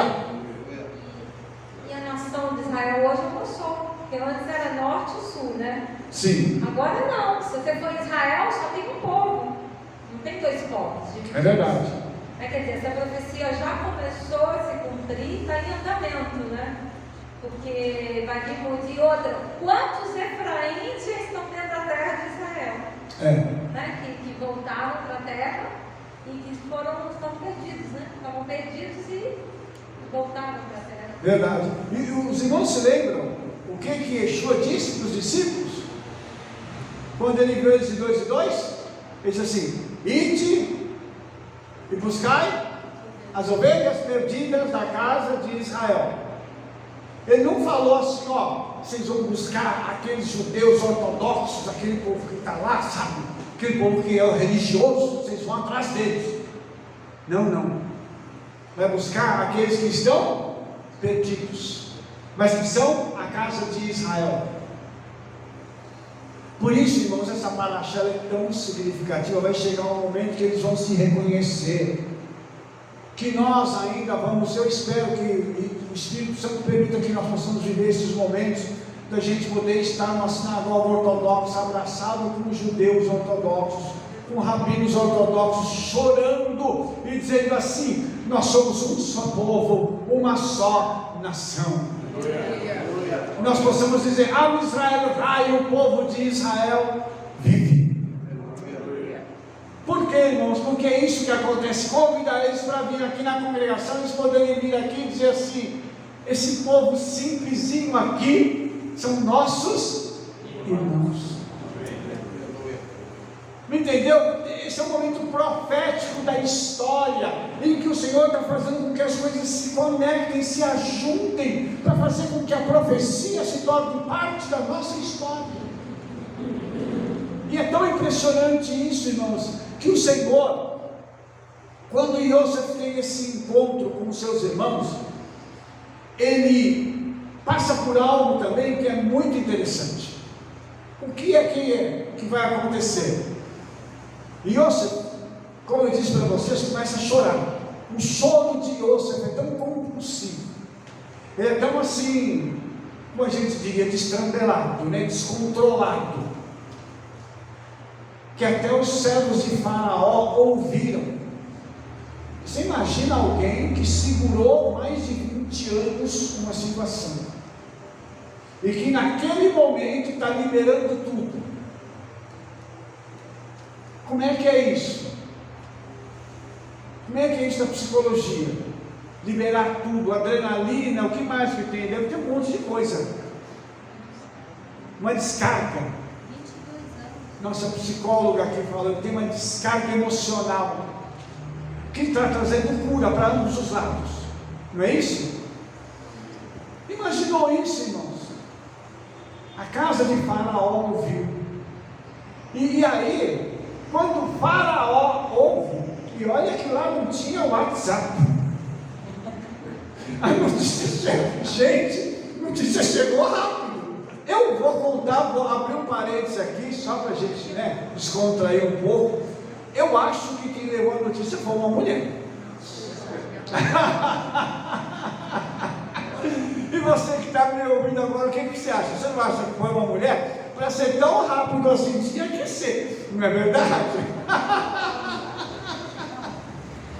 E a nação de Israel hoje avançou, porque antes era norte e sul, né? Sim. Agora não. Se você for em Israel, só tem um povo, não tem dois povos. É verdade. Quer dizer, essa profecia já começou a se cumprir, está em andamento, né? Porque vai vir muito. E outra, quantos efraíns já estão dentro da terra de Israel? Né? Que voltaram para a terra e que estão perdidos, né? Estavam perdidos e voltaram para a terra. Verdade. E os irmãos se lembram o que Yeshua disse para os discípulos? Quando ele viu eles de dois em dois, ele disse assim: ide e buscai as ovelhas perdidas da casa de Israel. Ele não falou assim: ó, vocês vão buscar aqueles judeus ortodoxos, aquele povo que está lá, sabe? Aquele povo que é religioso, vocês vão atrás deles. Não. Vai buscar aqueles que estão perdidos, mas que são a casa de Israel. Por isso, irmãos, essa paraxá é tão significativa. Vai chegar um momento que eles vão se reconhecer, que nós ainda vamos, eu espero que o Espírito Santo permita que nós possamos viver esses momentos, da gente poder estar numa sinagoga ortodoxa, abraçado com os judeus ortodoxos, com rabinos ortodoxos, chorando e dizendo assim: nós somos um só povo, uma só nação. Nós possamos dizer: ao Israel vai, o povo de Israel vive. Por quê, irmãos? Porque é isso que acontece. Convidar eles para vir aqui na congregação, eles poderem vir aqui e dizer assim: esse povo simplesinho aqui são nossos irmãos. Me entendeu? Esse é um momento profético da história, em que o Senhor está fazendo com que as coisas se conectem, se ajuntem, para fazer com que a profecia se torne parte da nossa história. E é tão impressionante isso, irmãos, que o Senhor, quando Iosef tem esse encontro com os seus irmãos, ele passa por algo também que é muito interessante. O que é que vai acontecer? Iosef, como eu disse para vocês, começa a chorar. O choro de Yosef é tão compulsivo, ele é tão assim, como a gente diria, destrambelado, né? Descontrolado, que até os servos de Faraó ouviram. Você imagina alguém que segurou mais de 20 anos uma situação, e que naquele momento está liberando tudo. Como é que é isso? Como é que é isso da psicologia? Liberar tudo, adrenalina, o que mais que tem? Deve ter um monte de coisa. Uma descarga. 22 anos. Nossa psicóloga aqui falando, tem uma descarga emocional que está trazendo cura para ambos os lados. Não é isso? Imaginou isso, irmãos? A casa de Faraó ouviu. E aí, quando o Faraó ouve, e olha que lá não tinha WhatsApp. A notícia chegou, gente, a notícia chegou rápido. Eu vou contar, vou abrir um parênteses aqui, só para a gente, né, descontrair um pouco. Eu acho que quem levou a notícia foi uma mulher. E você que está me ouvindo agora, o que você acha? Você não acha que foi uma mulher? Para ser tão rápido assim, tinha que ser, não é verdade?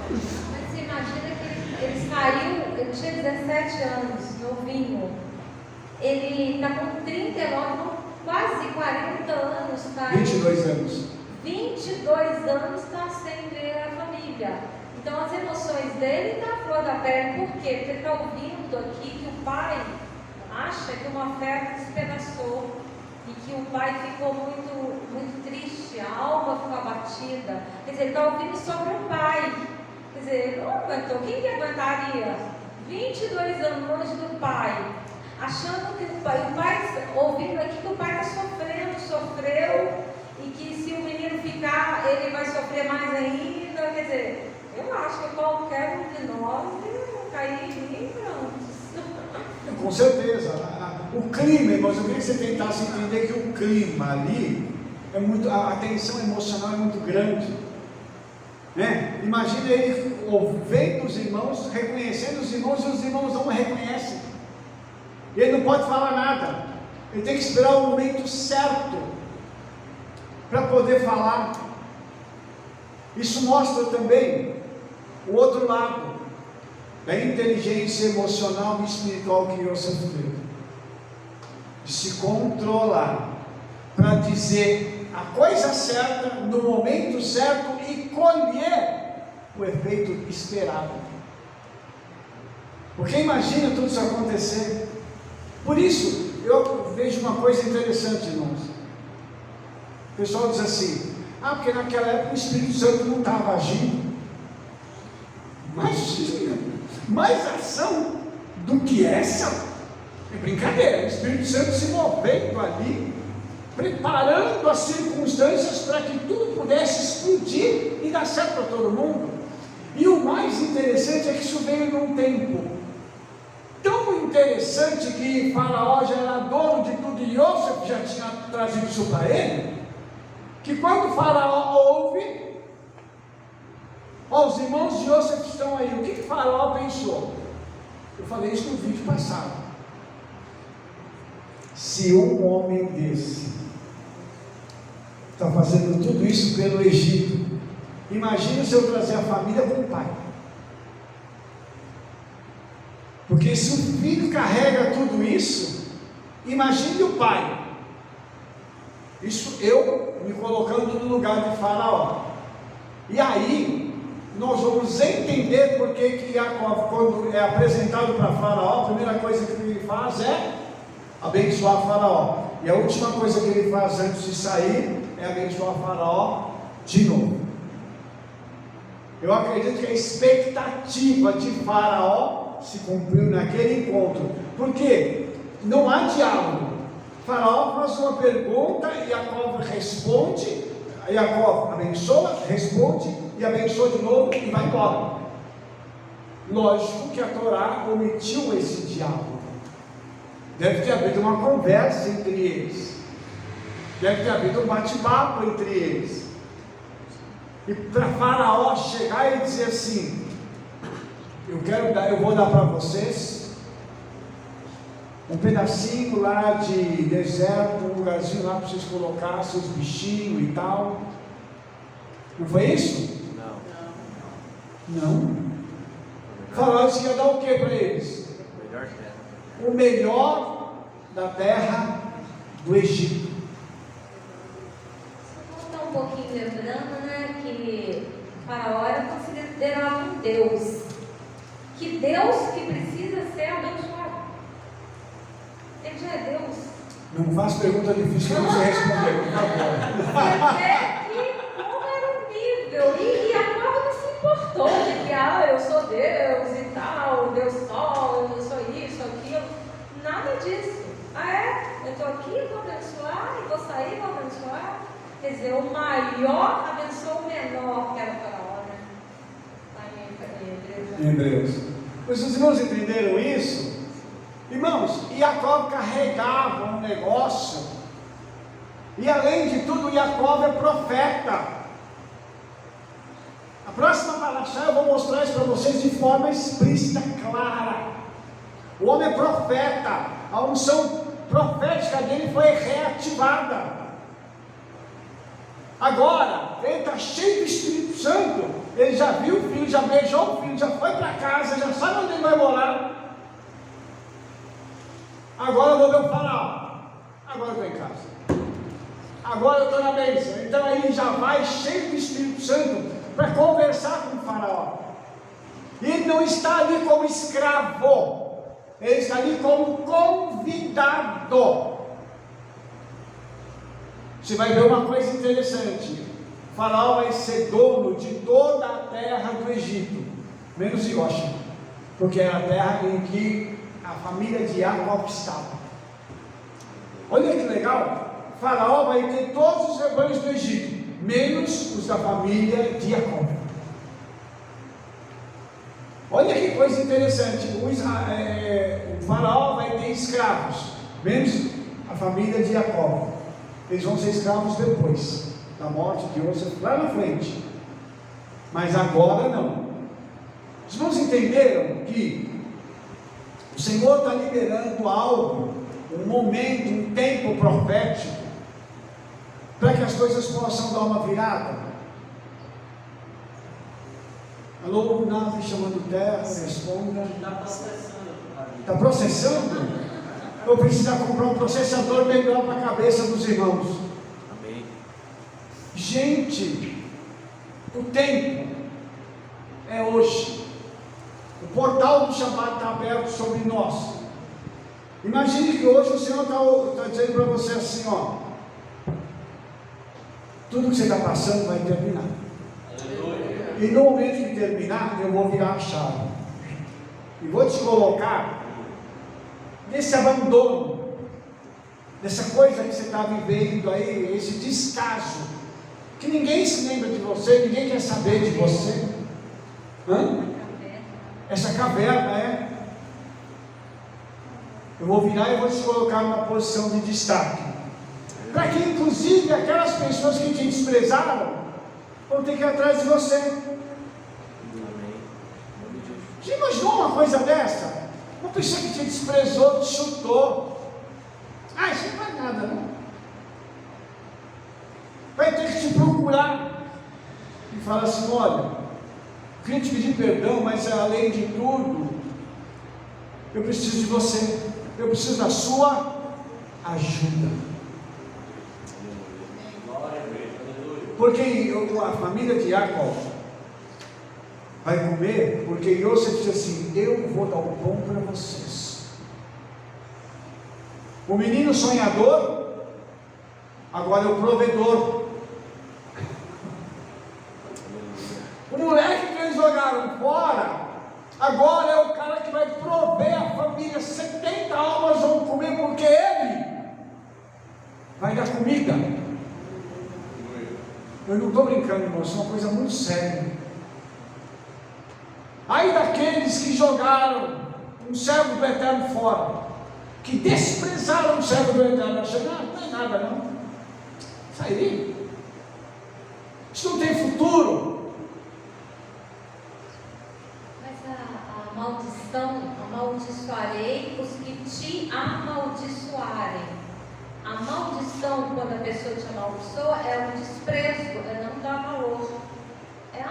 Mas você imagina que ele saiu, ele tinha 17 anos, novinho. Ele está com 39, quase 40 anos. Tá? 22 anos. 22 anos está sem ver a família. Então as emoções dele estão à flor da pele. Por quê? Porque ele está ouvindo aqui que o pai acha que uma oferta despedaçou. E que o pai ficou muito triste, a alma ficou abatida. Quer dizer, ele está ouvindo sobre o pai. Quer dizer, ele não aguentou. Quem que aguentaria 22 anos longe do pai? Achando que o pai ouvindo aqui que o pai está sofreu, e que se o menino ficar, ele vai sofrer mais ainda. Quer dizer, eu acho que qualquer um de nós cairia em prantos. Com certeza. O clima, irmãos, eu queria que você tentasse entender que o clima ali é muito, a tensão emocional é muito grande, né? Imagina ele vendo os irmãos, reconhecendo os irmãos, e os irmãos não o reconhecem. Ele não pode falar nada, ele tem que esperar o momento certo para poder falar. Isso mostra também o outro lado da inteligência emocional e espiritual que Yosef teve, de se controlar para dizer a coisa certa no momento certo e colher o efeito esperado. Porque imagina tudo isso acontecer. Por isso eu vejo uma coisa interessante, irmãos. O pessoal diz assim: ah, porque naquela época o Espírito Santo não estava agindo. Imagina, mais ação do que essa? É brincadeira. O Espírito Santo se movendo ali, preparando as circunstâncias para que tudo pudesse explodir e dar certo para todo mundo. E o mais interessante é que isso veio num tempo tão interessante que Faraó já era dono de tudo e Yosef já tinha trazido isso para ele, que quando Faraó ouve, os irmãos de Yosef estão aí, o que Faraó pensou? Eu falei isso no vídeo passado. Se um homem desse está fazendo tudo isso pelo Egito, imagina se eu trazer a família com o pai. Porque se o filho carrega tudo isso, imagine o pai. Isso eu me colocando no lugar de Faraó. E aí, nós vamos entender por que Jacó, quando é apresentado para Faraó, a primeira coisa que ele faz é abençoar Faraó. E a última coisa que ele faz antes de sair é abençoar Faraó de novo. Eu acredito que a expectativa de Faraó se cumpriu naquele encontro. Porque não há diálogo. Faraó faz uma pergunta e Jacó responde. Jacó abençoa, responde e abençoa de novo e vai embora. Lógico que a Torá omitiu esse diálogo. Deve ter havido uma conversa entre eles. Deve ter havido um bate-papo entre eles. E para Faraó chegar e dizer assim: eu vou dar para vocês um pedacinho lá de deserto, um lugarzinho lá para vocês colocar seus bichinhos e tal. Não foi isso? Não. Faraó disse que ia dar o que para eles? O melhor da terra do Egito. Vamos estar um pouquinho lembrando, né, que Faraó era considerado um Deus. Que Deus que precisa ser abençoado. Ele já é Deus. Não faça pergunta difícil para você responder, por favor. Quer dizer que como era o nível. E a prova não se importou de que eu sou Deus e tal, Deus sol, eu sou isso, aquilo. Nada disso. Eu estou aqui, vou abençoar, e vou sair, vou abençoar. Quer dizer, o maior abençoa o menor, que era o Faraó, né? Lá em Hebreus. Mas os irmãos entenderam isso? Irmãos, Jacó carregava um negócio, e além de tudo, Jacó é profeta. A próxima paraxá eu vou mostrar isso para vocês de forma explícita, clara. O homem é profeta, a unção profética dele foi reativada. Agora, ele está cheio do Espírito Santo, ele já viu o filho, já beijou o filho, já foi para casa, já sabe onde ele vai morar. Agora eu vou ver o Faraó. Agora eu estou em casa. Agora eu estou na bênção. Então ele já vai cheio do Espírito Santo para conversar com o Faraó. E ele não está ali como escravo, ele está ali como convidado. Você vai ver uma coisa interessante: o Faraó vai ser dono de toda a terra do Egito, menos de Goshen, porque era a terra em que a família de Jacó estava. Olha que legal, Faraó vai ter todos os rebanhos do Egito, menos os da família de Jacó. Olha que coisa interessante, o Faraó vai ter escravos, menos a família de Jacó. Eles vão ser escravos depois da morte de José, lá na frente, mas agora não. Os irmãos entenderam que o Senhor está liberando algo, um momento, um tempo profético, para que as coisas possam dar uma virada? Alô, nave chamando terra, responda. Está processando. Está processando? Eu preciso comprar um processador melhor para a cabeça dos irmãos. Amém. Gente, o tempo é hoje. O portal do Shabat está aberto sobre nós. Imagine que hoje o Senhor está dizendo para você assim, ó: tudo que você está passando vai terminar. Aleluia. E no momento que terminar, eu vou virar a chave e vou te colocar nesse abandono, nessa coisa que você está vivendo aí, esse descaso, que ninguém se lembra de você, ninguém quer saber de você. Essa caverna eu vou virar e vou te colocar numa posição de destaque, para que inclusive aquelas pessoas que te desprezaram vão ter que ir atrás de você. Amém. Você imaginou uma coisa dessa? Uma pessoa que te desprezou, te chutou. Isso não faz nada, não. Vai ter que te procurar e falar assim: olha, eu queria te pedir perdão, mas além de tudo, eu preciso de você, eu preciso da sua ajuda. Glória a Deus. Aleluia. Porque a família de Jacó vai comer, porque Yosef disse assim: eu vou dar o pão para vocês. O menino sonhador agora é o provedor. O moleque que eles jogaram fora agora é o cara que vai prover a família. 70 almas vão comer, porque ele vai dar comida. Eu não estou brincando, irmão, isso é uma coisa muito séria. Aí daqueles que jogaram um servo do Eterno fora, que desprezaram o servo do Eterno, achando: não é nada não, sairia, isso não tem futuro. Mas quando a pessoa te amaldiçoa, é um desprezo, é não dar valor. É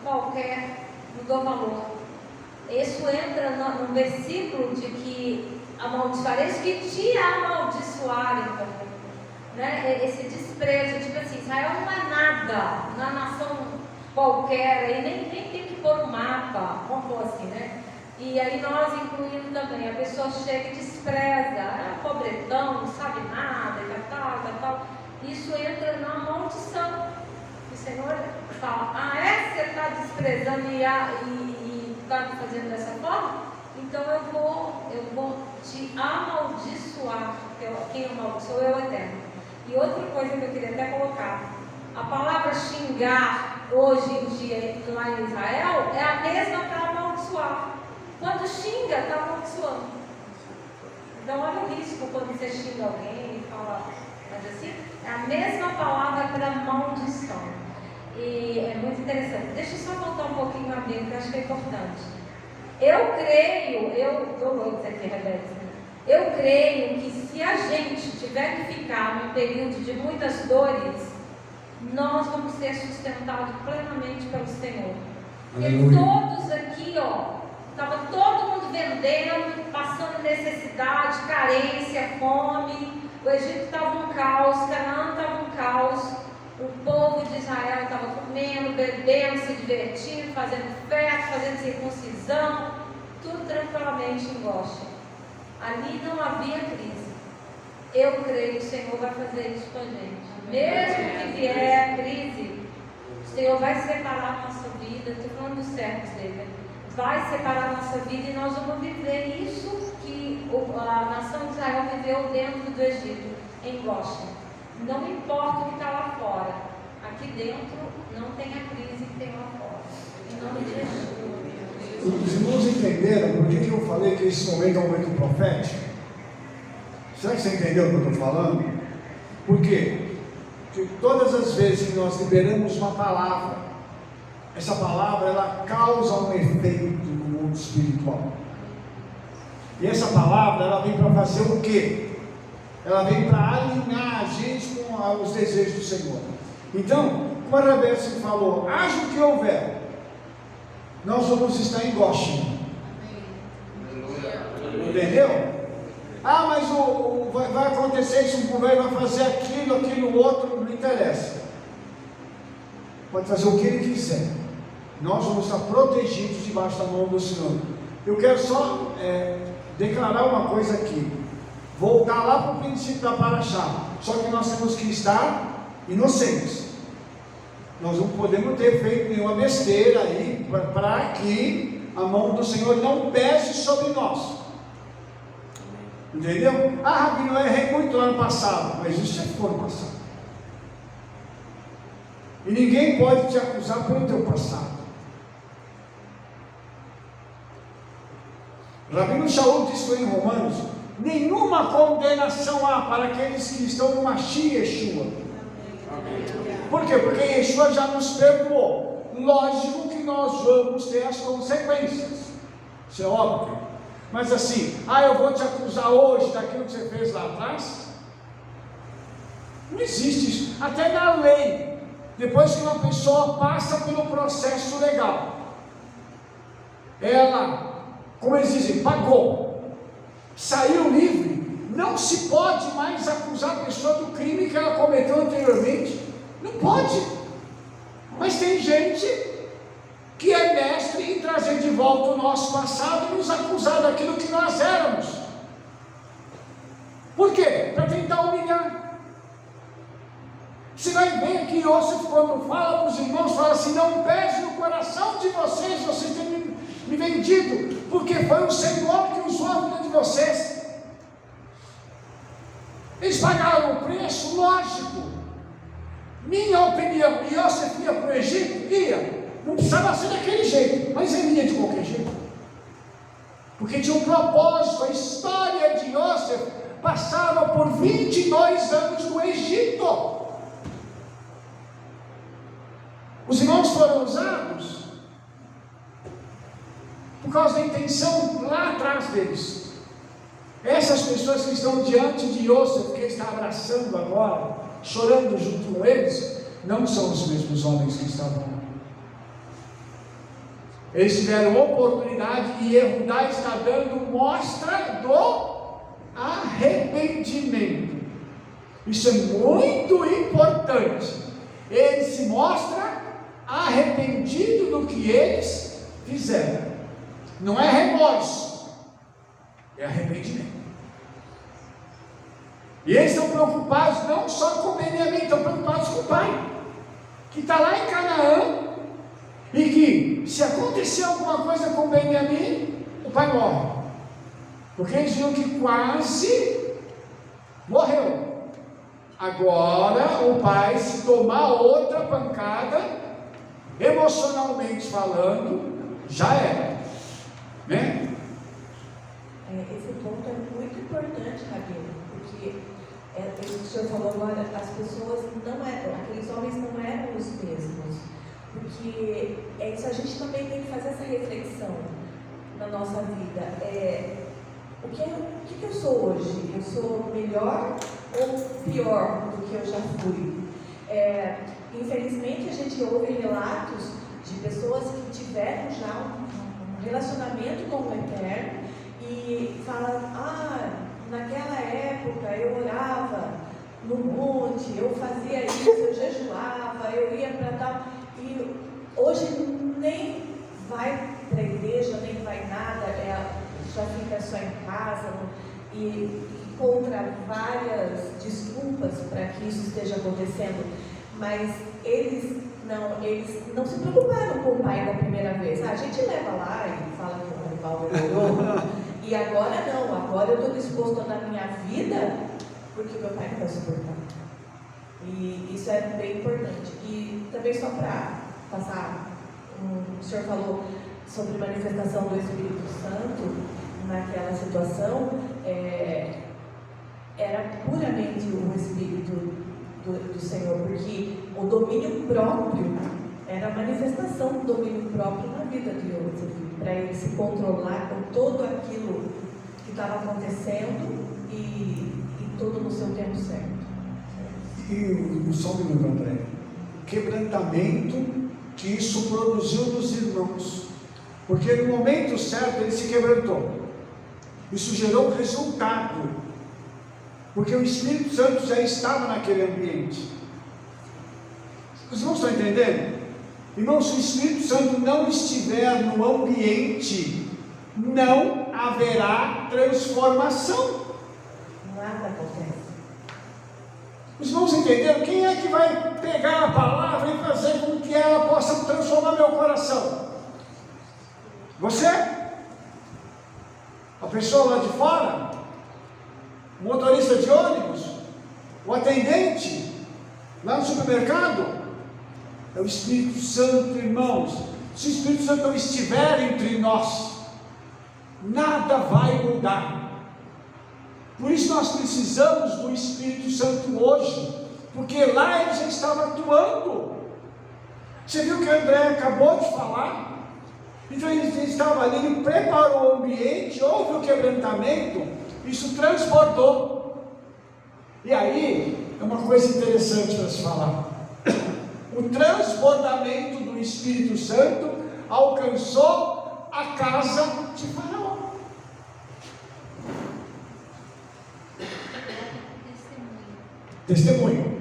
qualquer, não dou valor. Isso entra no versículo de que amaldiçoareis que te amaldiçoarem também. Né? Esse desprezo, tipo assim, Israel não é nada, na nação qualquer, aí nem tem que pôr um mapa, vamos pôr assim, né? E aí nós incluímos também, a pessoa chega e despreza, pobretão, não sabe nada, e tal. Isso entra na maldição. O Senhor fala, você está desprezando e está fazendo dessa forma? Então eu vou te amaldiçoar, porque quem amaldiçoa é o Eterno. E outra coisa que eu queria até colocar, a palavra xingar hoje em dia lá em Israel é a mesma para amaldiçoar. Quando xinga, está amaldiçoando. Então olha o risco quando você xinga alguém e fala, mas assim, é a mesma palavra para maldição. E é muito interessante. Deixa eu só voltar um pouquinho na Bíblia, que eu acho que é importante. Eu estou louca aqui, Rebeca. Eu creio que se a gente tiver que ficar num período de muitas dores, nós vamos ser sustentados plenamente pelo Senhor. Porque todos aqui, estava todo mundo vendendo, passando necessidade, carência, fome. O Egito estava um caos, Canaã estava um caos. O povo de Israel estava comendo, bebendo, se divertindo, fazendo festa, fazendo circuncisão, tudo tranquilamente em Goshen. Ali não havia crise. Eu creio que o Senhor vai fazer isso com a gente. Mesmo que vier a crise, o Senhor vai separar a nossa vida. Estou falando dos servos dele. Vai separar a nossa vida e nós vamos viver isso que a nação de Israel viveu dentro do Egito, em Goshen. Não importa o que está lá fora, aqui dentro não tem a crise que tem lá fora. Em nome de Jesus. Os irmãos entenderam por que eu falei que esse momento é um momento profético? Será que você entendeu o que eu estou falando? Por quê? Porque todas as vezes que nós liberamos uma palavra, essa palavra ela causa um efeito no mundo espiritual. E essa palavra ela vem para fazer o quê? Ela vem para alinhar a gente com os desejos do Senhor. Então, como a Rebeca falou, haja o que houver, nós vamos estar em Goshen. Entendeu? Mas vai acontecer isso, o governo vai fazer aquilo outro, não interessa. Pode fazer o que ele quiser. Nós vamos estar protegidos debaixo da mão do Senhor. Eu quero só declarar uma coisa aqui. Voltar lá para o princípio da Paraxá. Só que nós temos que estar inocentes. Nós não podemos ter feito nenhuma besteira aí para que a mão do Senhor não pese sobre nós. Entendeu? Rabi, eu errei muito lá no passado, mas isso já ficou no passado. E ninguém pode te acusar pelo teu passado. Rabino Shaul disse em Romanos: nenhuma condenação há para aqueles que estão no Mashiach Yeshua. Por quê? Porque Yeshua já nos perdoou. Lógico que nós vamos ter as consequências. Isso é óbvio. Mas assim, eu vou te acusar hoje daquilo que você fez lá atrás? Não existe isso. Até na lei, depois que uma pessoa passa pelo processo legal, ela, como eles dizem, pagou, saiu livre, não se pode mais acusar a pessoa do crime que ela cometeu anteriormente. Não pode. Mas tem gente que é mestre em trazer de volta o nosso passado e nos acusar daquilo que nós éramos. Por quê? Para tentar humilhar. Você vai ver que Yosef, quando fala para os irmãos, fala assim: não pese no coração de vocês terem me vendido, porque foi o Senhor que usou a vida de vocês. Eles pagaram o preço, lógico. Minha opinião, Yosef ia para o Egito? Ia. Não precisava ser daquele jeito, mas ele ia de qualquer jeito. Porque tinha um propósito. A história de Yosef passava por 22 anos no Egito. Os irmãos foram usados por causa da intenção lá atrás deles. Essas pessoas que estão diante de Yosef, que ele está abraçando agora, chorando junto com eles, não são os mesmos homens que estavam lá. Eles tiveram oportunidade e Yehudá está dando mostra do arrependimento. Isso é muito importante. Ele se mostra arrependido do que eles fizeram. Não é remorso, é arrependimento. E eles estão preocupados não só com Benjamim, estão preocupados com o pai, que está lá em Canaã, e que se acontecer alguma coisa com Benjamim, o pai morre, porque eles viram que quase morreu. Agora o pai, se tomar outra pancada, emocionalmente falando, já era, né? Esse ponto é muito importante, Rabino, porque o senhor falou agora, as pessoas não eram, aqueles homens não eram os mesmos, porque isso a gente também tem que fazer essa reflexão na nossa vida. O que eu sou hoje? Eu sou melhor ou pior do que eu já fui? Infelizmente a gente ouve relatos de pessoas que tiveram já um relacionamento com o Eterno e falam, naquela época eu orava no monte, eu fazia isso, eu jejuava, eu ia para tal, e hoje nem vai para a igreja, nem vai nada, já fica só em casa e encontra várias desculpas para que isso esteja acontecendo, mas eles não se preocuparam com o pai da primeira vez. A gente leva lá e fala que o rival melhorou, e agora não, agora eu estou disposto a dar minha vida porque meu pai não vai suportar. E isso é bem importante. E também só para passar, o senhor falou sobre manifestação do Espírito Santo naquela situação, era puramente o Espírito do Senhor, porque o domínio próprio era a manifestação do domínio próprio na vida de Yosef, para ele se controlar com tudo aquilo que estava acontecendo e tudo no seu tempo certo. E só um minuto, André. O quebrantamento que isso produziu nos irmãos, porque no momento certo ele se quebrantou. Isso gerou um resultado, porque o Espírito Santo já estava naquele ambiente. Os irmãos estão entendendo? Irmãos, se o Espírito Santo não estiver no ambiente, não haverá transformação. Nada acontece. Os irmãos entenderam? Quem é que vai pegar a palavra e fazer com que ela possa transformar meu coração? Você? A pessoa lá de fora? O motorista de ônibus? O atendente? Lá no supermercado? É o Espírito Santo, irmãos. Se o Espírito Santo não estiver entre nós, nada vai mudar. Por isso nós precisamos do Espírito Santo hoje, porque lá ele já estava atuando. Você viu que o André acabou de falar? Então ele estava ali, ele preparou o ambiente, houve o quebrantamento, isso transbordou. E aí, é uma coisa interessante para se falar. O transbordamento do Espírito Santo alcançou a casa de Faraó. Testemunho.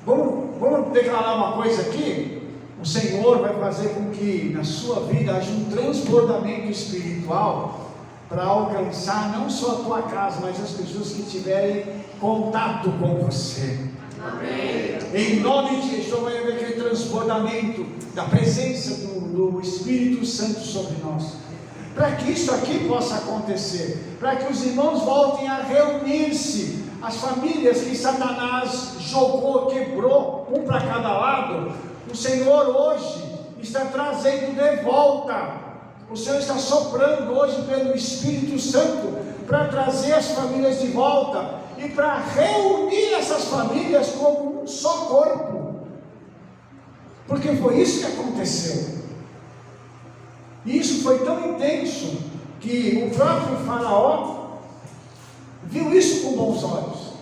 Vamos declarar uma coisa aqui. O Senhor vai fazer com que na sua vida haja um transbordamento espiritual para alcançar não só a tua casa, mas as pessoas que tiverem contato com você. Amém. Em nome de Jesus, vai haver aquele transbordamento da presença do Espírito Santo sobre nós. Para que isso aqui possa acontecer, para que os irmãos voltem a reunir-se, as famílias que Satanás jogou, quebrou, um para cada lado, o Senhor hoje está trazendo de volta. O Senhor está soprando hoje pelo Espírito Santo para trazer as famílias de volta e para reunir essas famílias como um só corpo, porque foi isso que aconteceu. E isso foi tão intenso que o próprio Faraó viu isso com bons olhos.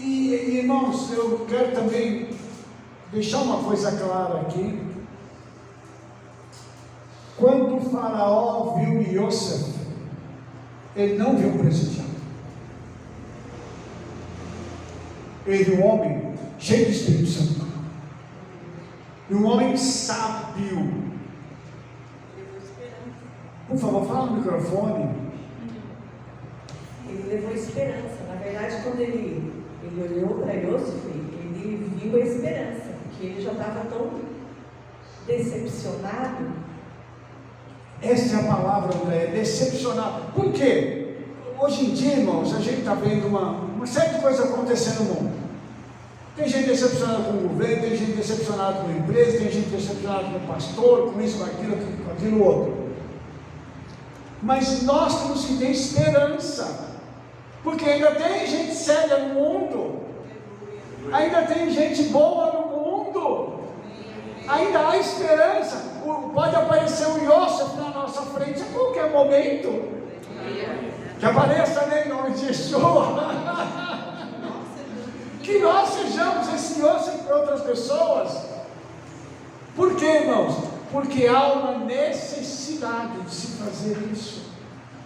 E irmãos, eu quero também deixar uma coisa clara aqui. Quando o faraó viu Yosef, ele não viu um presidente. Ele viu um homem cheio de Espírito Santo. E um homem sábio. Por favor, fala no microfone. Ele levou esperança. Na verdade, quando ele olhou para Yosef, ele viu a esperança, porque ele já estava tão decepcionado. Essa é a palavra, André, decepcionado. Por quê? Hoje em dia, irmãos, a gente está vendo uma série de coisas acontecendo no mundo. Tem gente decepcionada com o governo, tem gente decepcionada com a empresa, tem gente decepcionada com o pastor, com isso, com aquilo outro. Mas nós temos que ter esperança, porque ainda tem gente séria no mundo, ainda tem gente boa no mundo, ainda há esperança. Pode aparecer um Yosef na nossa frente a qualquer momento, que apareça, né, em nome de Yeshua. Que nós sejamos esse Yosef para outras pessoas. Por quê, irmãos? Porque há uma necessidade de se fazer isso.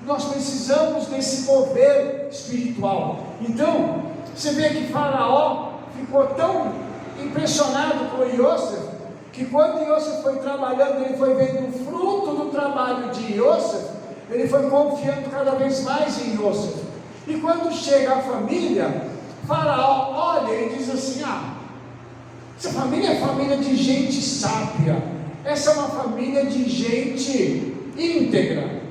Nós precisamos desse mover espiritual. Então, você vê que Faraó ficou tão impressionado com Yosef, que quando Yosef foi trabalhando, ele foi vendo o fruto do trabalho de Yosef, ele foi confiando cada vez mais em Yosef. E quando chega a família, Faraó olha e diz assim: essa família é família de gente sábia, essa é uma família de gente íntegra.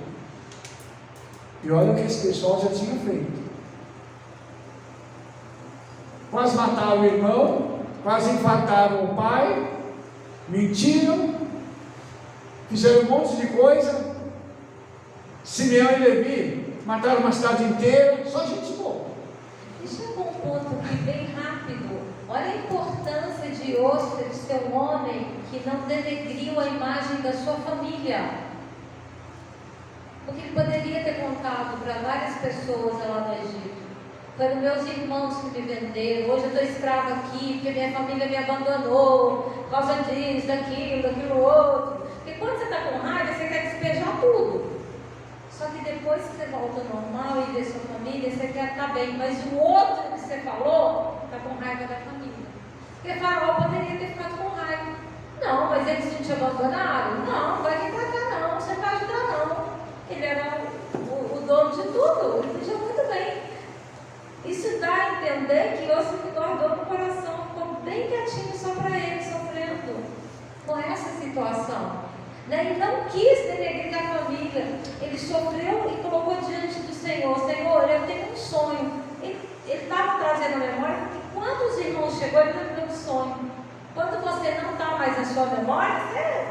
E olha o que esse pessoal já tinha feito. Quase mataram o irmão, quase enfataram o pai, mentiram, fizeram um monte de coisa. Simeão e Levi mataram uma cidade inteira, só gente boa. E chegou um ponto aqui bem rápido. Olha a importância de Yosef ser um homem que não denegriu a imagem da sua família. Porque ele poderia ter contado para várias pessoas lá no Egito: foram meus irmãos que me venderam, hoje eu estou escravo aqui, porque minha família me abandonou, por causa disso, daquilo outro. Porque quando você está com raiva, você quer despejar tudo. Só que depois que você volta ao normal e vê sua família, você quer estar bem. Mas o outro que você falou está com raiva da família. Porque Faraó poderia ter ficado com raiva. Não, mas eles não te abandonaram? Não, vai vir para cá não, você não vai ajudar não. Ele era o dono de tudo, ele podia muito bem. Isso dá a entender que Yosef guardou no coração, ficou bem quietinho só para ele, sofrendo com essa situação. Ele não quis denegrir a família, ele sofreu e colocou diante do Senhor: Senhor, eu tenho um sonho. Ele estava trazendo a memória, porque quando os irmãos chegou, ele lembrou do sonho. Quando você não está mais na sua memória, você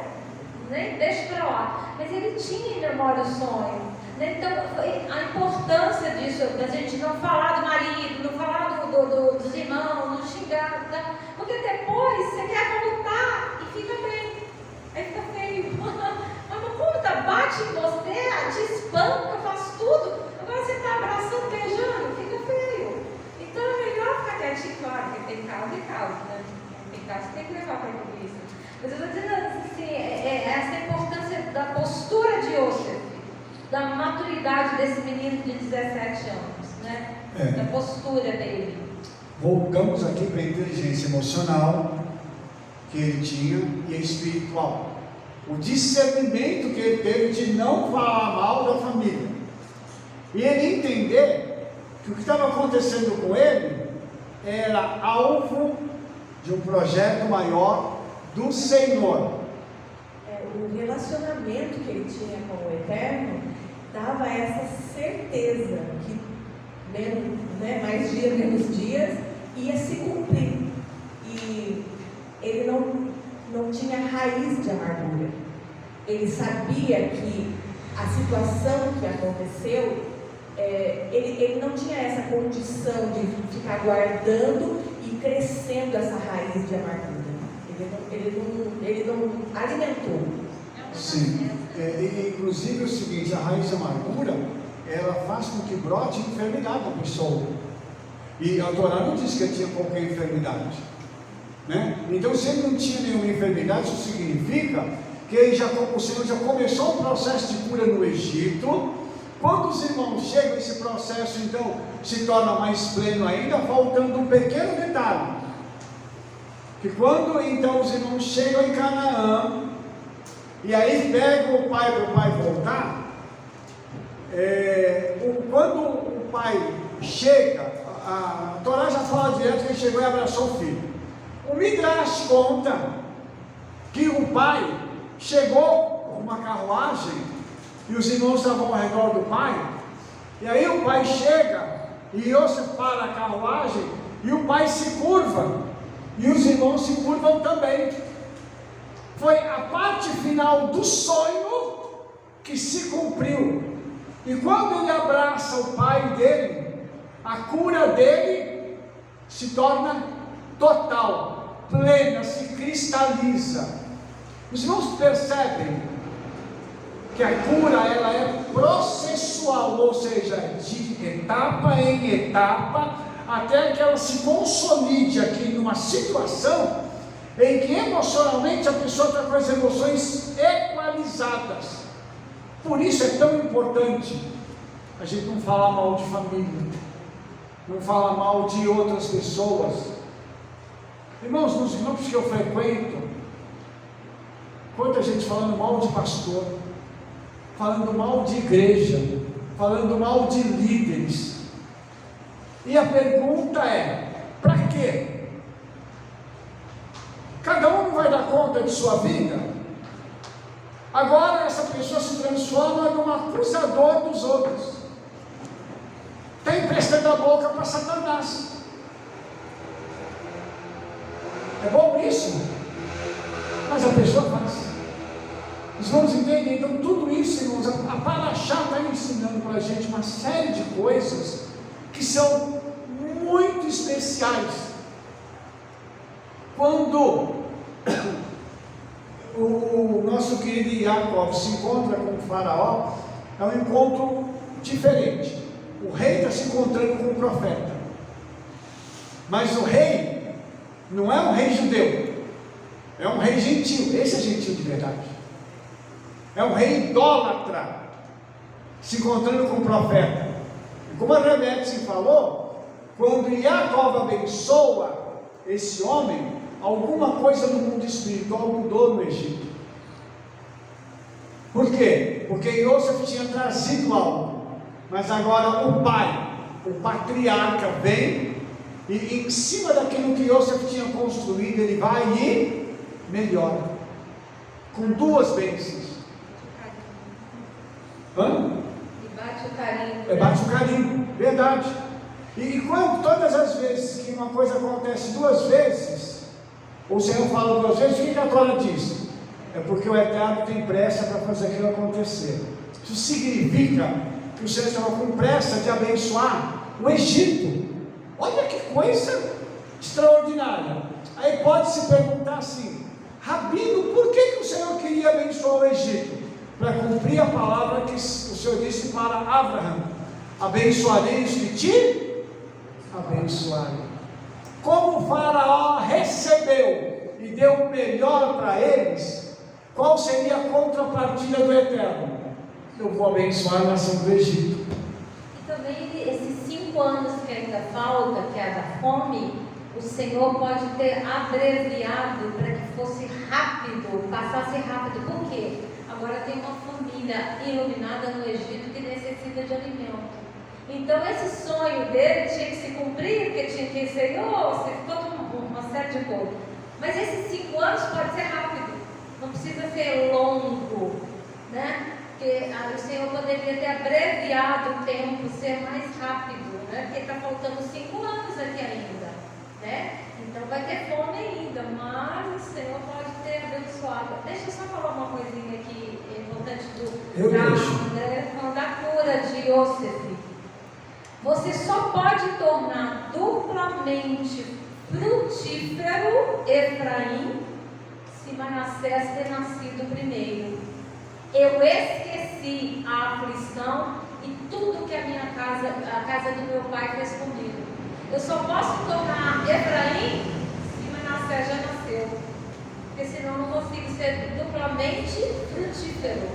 nem deixa para lá. Mas ele tinha em memória o sonho. Então, a importância disso, da gente não falar do marido, não falar dos irmãos, não xingar, tá? Porque depois você quer voltar e fica bem. Aí fica feio. Mas não conta, bate em você, te espanca, faz tudo. Agora você está abraçando, beijando, fica feio. Então é melhor ficar quietinho. Claro que tem caso e caso, né? Tem caso que tem que levar para a polícia. Mas eu estou dizendo assim, essa importância da postura de Yosef, da maturidade desse menino de 17 anos, né? Da postura dele. Voltamos aqui para a inteligência emocional que ele tinha e a espiritual. O discernimento que ele teve de não falar mal da família. E ele entender que o que estava acontecendo com ele era alvo de um projeto maior do Senhor. O relacionamento que ele tinha com o Eterno dava essa certeza que mais dias, menos dias, ia se cumprir. E ele não tinha raiz de amargura. Ele sabia que a situação que aconteceu, ele não tinha essa condição de ficar guardando e crescendo essa raiz de amargura. Ele não alimentou. Sim. Inclusive é o seguinte: a raiz de amargura, ela faz com que brote enfermidade na pessoa. E a Torá não diz que ele tinha qualquer enfermidade, né? Então, se ele não tinha nenhuma enfermidade, isso significa que o Senhor já começou um processo de cura no Egito. Quando os irmãos chegam, esse processo então se torna mais pleno ainda, faltando um pequeno detalhe, que quando então os irmãos chegam em Canaã, e aí pegam o pai para o pai voltar, quando o pai chega, a Torá já fala direto que ele chegou e abraçou o filho. O Midrash conta que o pai chegou com uma carruagem, e os irmãos estavam ao redor do pai, e aí o pai chega, e Yosef para a carruagem, e o pai se curva, e os irmãos se curvam também. Foi a parte final do sonho que se cumpriu, e quando ele abraça o pai dele, a cura dele se torna total, plena, se cristaliza. Os irmãos percebem que a cura ela é processual, ou seja, de etapa em etapa, até que ela se consolide aqui numa situação em que emocionalmente a pessoa está com as emoções equalizadas. Por isso é tão importante a gente não falar mal de família, não falar mal de outras pessoas. Irmãos, nos grupos que eu frequento, quanta gente falando mal de pastor, falando mal de igreja, falando mal de líderes. E a pergunta é: para quê? Cada um não vai dar conta de sua vida? Agora essa pessoa se transforma num acusador dos outros, está emprestando a boca para Satanás. É bom isso, mas a pessoa faz. Os irmãos entendem? Então tudo isso, irmãos, a Parashá está ensinando para a gente uma série de coisas que são muito especiais. Quando o nosso querido Jacob se encontra com o faraó, é um encontro diferente. O rei está se encontrando com o profeta, mas o rei não é um rei judeu, é um rei gentil. Esse é gentil de verdade. É um rei idólatra se encontrando com o profeta. E como a Rebeca falou, quando Jacob abençoa esse homem, alguma coisa no mundo espiritual mudou no Egito. Por quê? Porque Yosef tinha trazido algo, mas agora o pai, o patriarca, vem e em cima daquilo que Yosef tinha construído, ele vai e melhora, com duas bênçãos. E bate o carinho. Bate o carinho, verdade. E quando todas as vezes que uma coisa acontece duas vezes, o Senhor fala duas vezes, o que a Torá diz? É porque o Eterno tem pressa para fazer aquilo acontecer. Isso significa que o Senhor estava com pressa de abençoar o Egito. Olha que coisa extraordinária. Aí pode se perguntar assim: Rabino, por que o Senhor queria abençoar o Egito? Para cumprir a palavra que o Senhor disse para Abraão: abençoarei os que te abençoarem. Como o faraó recebeu e deu o melhor para eles, qual seria a contrapartida do Eterno? Eu vou abençoar a nação do Egito. E também esses 5 anos que ainda falta, que é a da fome, o Senhor pode ter abreviado para que fosse rápido, passasse rápido. Por quê? Agora tem uma família iluminada no Egito que necessita de alimento. Então esse sonho dele tinha que se cumprir, porque tinha que ser toda uma série de coisas. Mas esses 5 anos pode ser rápido, não precisa ser longo, né? Porque o Senhor poderia ter abreviado o tempo, ser mais rápido, né? Porque está faltando 5 anos aqui ainda, né? Então vai ter fome ainda, mas o Senhor pode ter abençoado. Deixa eu só falar uma coisinha aqui importante da cura de Yosef. Você só pode tornar duplamente frutífero Efraim se Manassés ter nascido primeiro. Eu esqueci a aflição e tudo que a casa do meu pai fez comigo. Eu só posso tornar Efraim se Manassés já nasceu. Porque senão eu não consigo ser duplamente frutífero.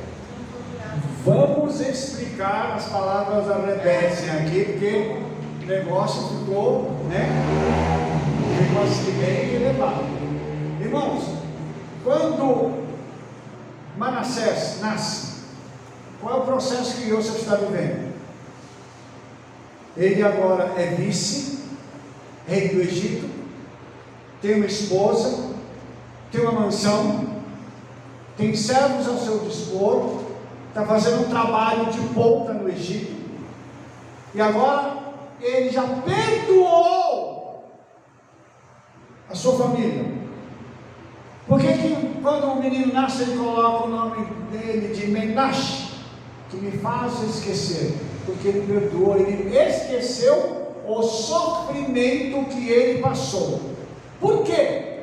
Vamos explicar as palavras da Rebécia aqui, porque o negócio ficou, ficou assim bem elevado. Irmãos, quando Manassés nasce, qual é o processo que Yosef está vivendo? Ele agora é vice, rei do Egito, tem uma esposa, tem uma mansão, tem servos ao seu dispor, está fazendo um trabalho de ponta no Egito, e agora ele já perdoou a sua família. Por que quando o menino nasce ele coloca o nome dele de Menashe, que me faz esquecer? Porque ele perdoou, ele esqueceu o sofrimento que ele passou. Por quê?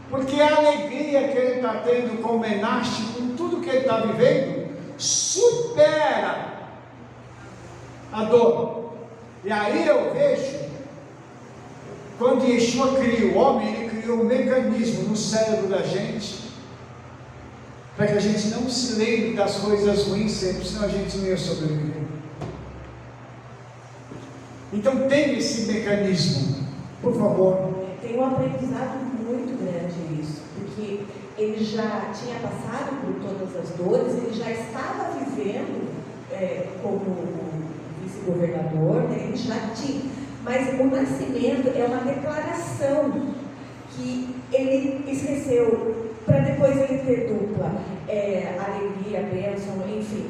Porque a alegria que ele está tendo com Menashe, com tudo que ele está vivendo, supera a dor. E aí eu vejo, quando Yeshua cria o homem, ele criou um mecanismo no cérebro da gente, para que a gente não se lembre das coisas ruins sempre, senão a gente não ia sobreviver. Então tem esse mecanismo, por favor. Tem um aprendizado muito grande isso, porque ele já tinha passado por todas as dores, ele já estava vivendo como vice-governador, ele já tinha, mas o nascimento é uma declaração que ele esqueceu, para depois ele ter dupla alegria, bênção, enfim.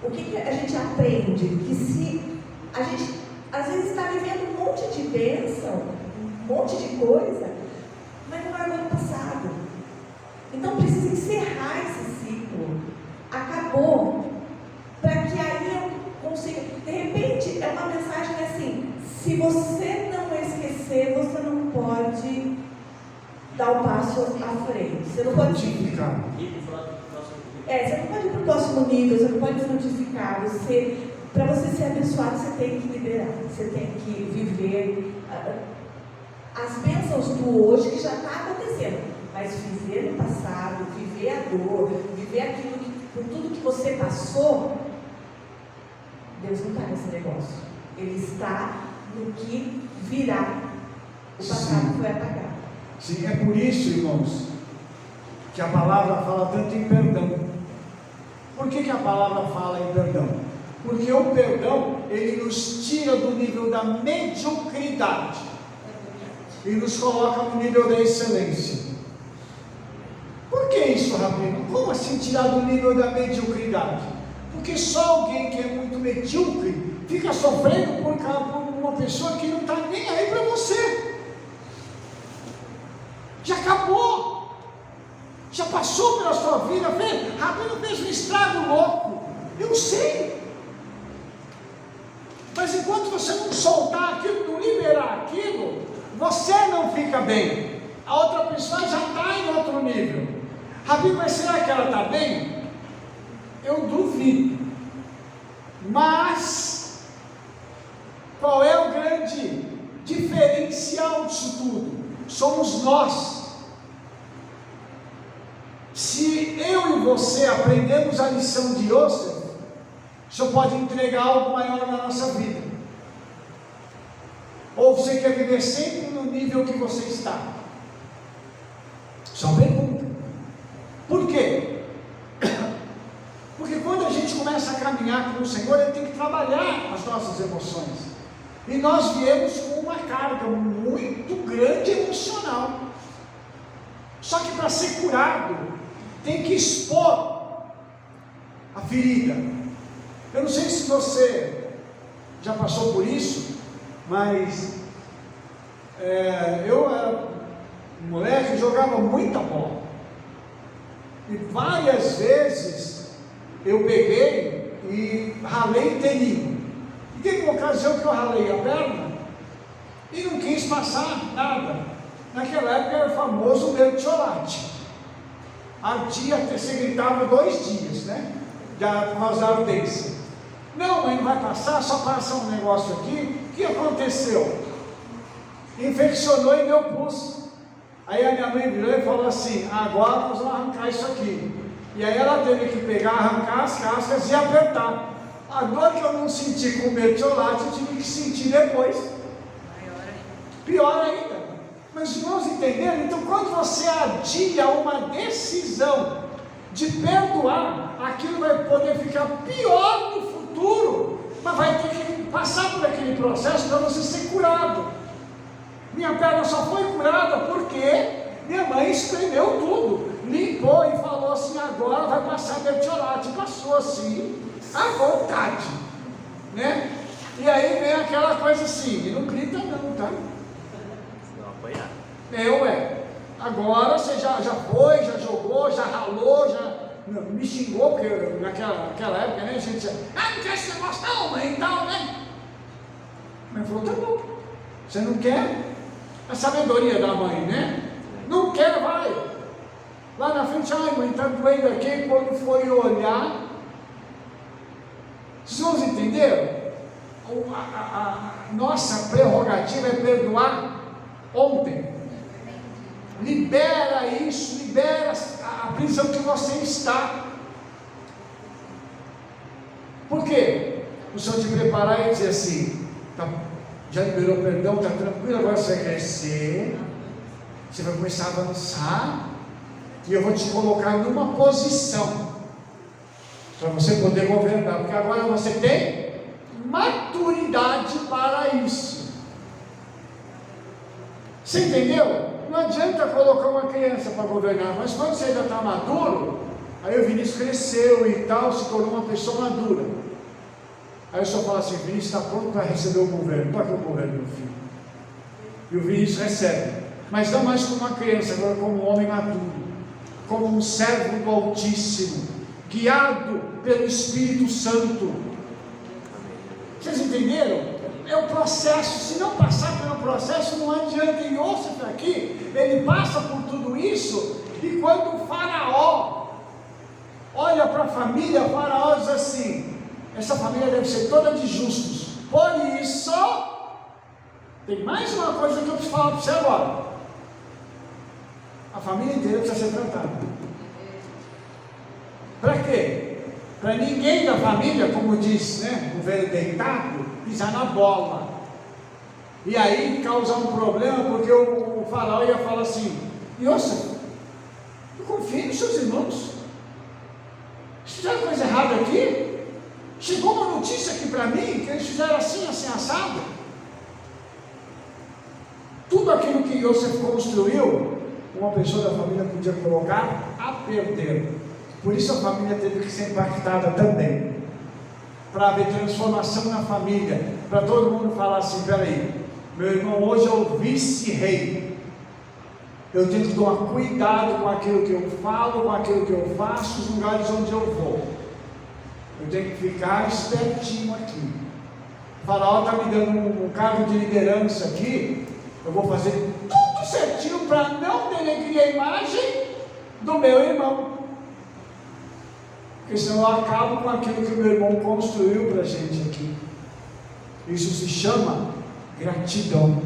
O que a gente aprende? Que se a gente às vezes está vivendo um monte de bênção, um monte de coisa, mas não largou no passado. Então precisa encerrar esse ciclo. Acabou. Para que aí eu consiga. De repente é uma mensagem assim: se você não esquecer, você não pode dar o passo à frente. Você não pode frutificar. Você não pode ir para o próximo nível, você não pode frutificar. Para você ser abençoado, você tem que liberar, você tem que viver as bênçãos do hoje que já está acontecendo, mas viver no passado, viver a dor, viver aquilo por tudo que você passou. Deus não está nesse negócio, Ele está no que virá. O passado foi apagado. Sim, é por isso, irmãos, que a palavra fala tanto em perdão. Por que a palavra fala em perdão? Porque o perdão, ele nos tira do nível da mediocridade e nos coloca no nível da excelência. Por que isso, Rabino? Como assim tirar do nível da mediocridade? Porque só alguém que é muito medíocre fica sofrendo por uma pessoa que não está nem aí para você. Já acabou, já passou pela sua vida. Rabino fez um estrago louco, eu sei. Mas enquanto você não soltar aquilo, não liberar aquilo, você não fica bem. A outra pessoa já está em outro nível. Rabino, mas será que ela está bem? Eu duvido. Mas qual é o grande diferencial disso tudo? Somos nós. Se eu e você aprendemos a lição de Yosef, o Senhor pode entregar algo maior na nossa vida. Ou você quer viver sempre no nível que você está? Só pergunta. Por quê? Porque quando a gente começa a caminhar com o Senhor, Ele tem que trabalhar as nossas emoções. E nós viemos com uma carga muito grande emocional. Só que para ser curado, tem que expor a ferida. Eu não sei se você já passou por isso, mas eu era um moleque, jogava muita bola. E várias vezes eu peguei e ralei teninho. E teve uma ocasião que eu ralei a perna e não quis passar nada. Naquela época era o famoso mertiolate. Ardia até você gritava 2 dias, por causa da ardência. Não, mas não vai passar, só passa um negócio aqui. O que aconteceu? infeccionou e deu pus. Aí a minha mãe virou e falou assim: agora nós vamos arrancar isso aqui. E aí ela teve que pegar, arrancar as cascas e apertar. A dor que eu não senti com o mertiolate, eu tive que sentir depois. Pior ainda. Mas irmãos, entenderam? Então, quando você adia uma decisão de perdoar, aquilo vai poder ficar pior no futuro, mas vai ter que passar por aquele processo para você ser curado. Minha perna só foi curada porque minha mãe espremeu tudo, limpou e falou assim: agora vai passar mertiolate. Passou assim, à vontade, né? E aí vem aquela coisa assim, e não grita não, tá? Senão apanhar. Agora você já foi, já jogou, já ralou, já me xingou, porque naquela época, né, a gente dizia: não quer esse negócio não, mãe, e tal, né? Mas falou: tá bom, você não quer? A sabedoria da mãe, né? Não quer, vai. Lá na frente: ai mãe, está doendo aqui. Quando foi olhar, vocês entenderam? A nossa prerrogativa é perdoar ontem. Libera isso, libera a prisão que você está. Por quê? O Senhor te preparar e dizer assim: tá, já liberou perdão, está tranquilo, agora você vai crescer, você vai começar a avançar, e eu vou te colocar numa posição para você poder governar, porque agora você tem maturidade para isso. Você entendeu? Não adianta colocar uma criança para governar, mas quando você ainda está maduro, aí o Vinícius cresceu e tal, se tornou uma pessoa madura. Aí o senhor fala assim: Vinícius está pronto para receber o governo, toca o governo, meu filho. E o Vinícius recebe, mas não mais como uma criança, agora como um homem maduro, como um servo do Altíssimo, guiado pelo Espírito Santo. Vocês entenderam? É o processo. Se não passar pelo processo, não adianta. E ouça aqui, ele passa por tudo isso, e quando o Faraó olha para a família, o Faraó diz assim: essa família deve ser toda de justos. Por isso, tem mais uma coisa que eu preciso falar para você agora: a família inteira precisa ser tratada. Para quê? Para ninguém da família, como diz, né, o velho deitado, pisar na bola, e aí causar um problema, porque o Faraó ia falar assim: Yosef, eu confio nos seus irmãos, eles fizeram coisa errada aqui, chegou uma notícia aqui para mim, que eles fizeram assim, assim, assado. Tudo aquilo que Yosef construiu, uma pessoa da família podia colocar a perder. Por isso a família teve que ser impactada também, para haver transformação na família, para todo mundo falar assim: peraí, meu irmão hoje é o vice-rei, eu tenho que tomar cuidado com aquilo que eu falo, com aquilo que eu faço, os lugares onde eu vou, eu tenho que ficar espertinho aqui. O Faraó está me dando um cargo de liderança aqui, eu vou fazer tudo certinho para não denegrir a imagem do meu irmão, porque senão eu acabo com aquilo que o meu irmão construiu para a gente aqui. Isso se chama gratidão.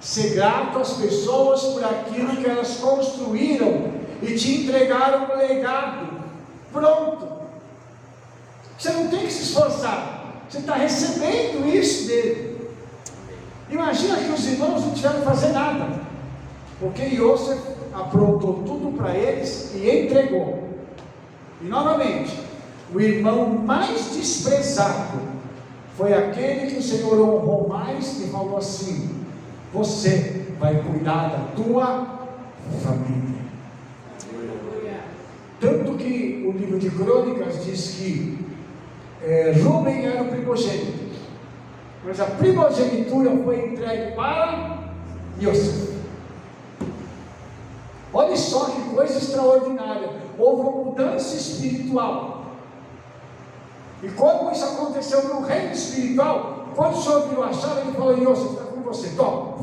Ser grato às pessoas por aquilo que elas construíram e te entregaram um legado. Pronto. Você não tem que se esforçar, você está recebendo isso dele. Imagina que os irmãos não tiveram que fazer nada, porque Yosef aprontou tudo para eles e entregou. E novamente, o irmão mais desprezado foi aquele que o Senhor honrou mais e falou assim: você vai cuidar da tua família. Tanto que o livro de Crônicas diz que Rúben era o primogênito, mas a primogenitura foi entregue para Yosef. Olha só que coisa extraordinária. Houve uma mudança espiritual. E como isso aconteceu no reino espiritual, quando o Senhor virou a chave, ele falou: Yosef, está com você, toma,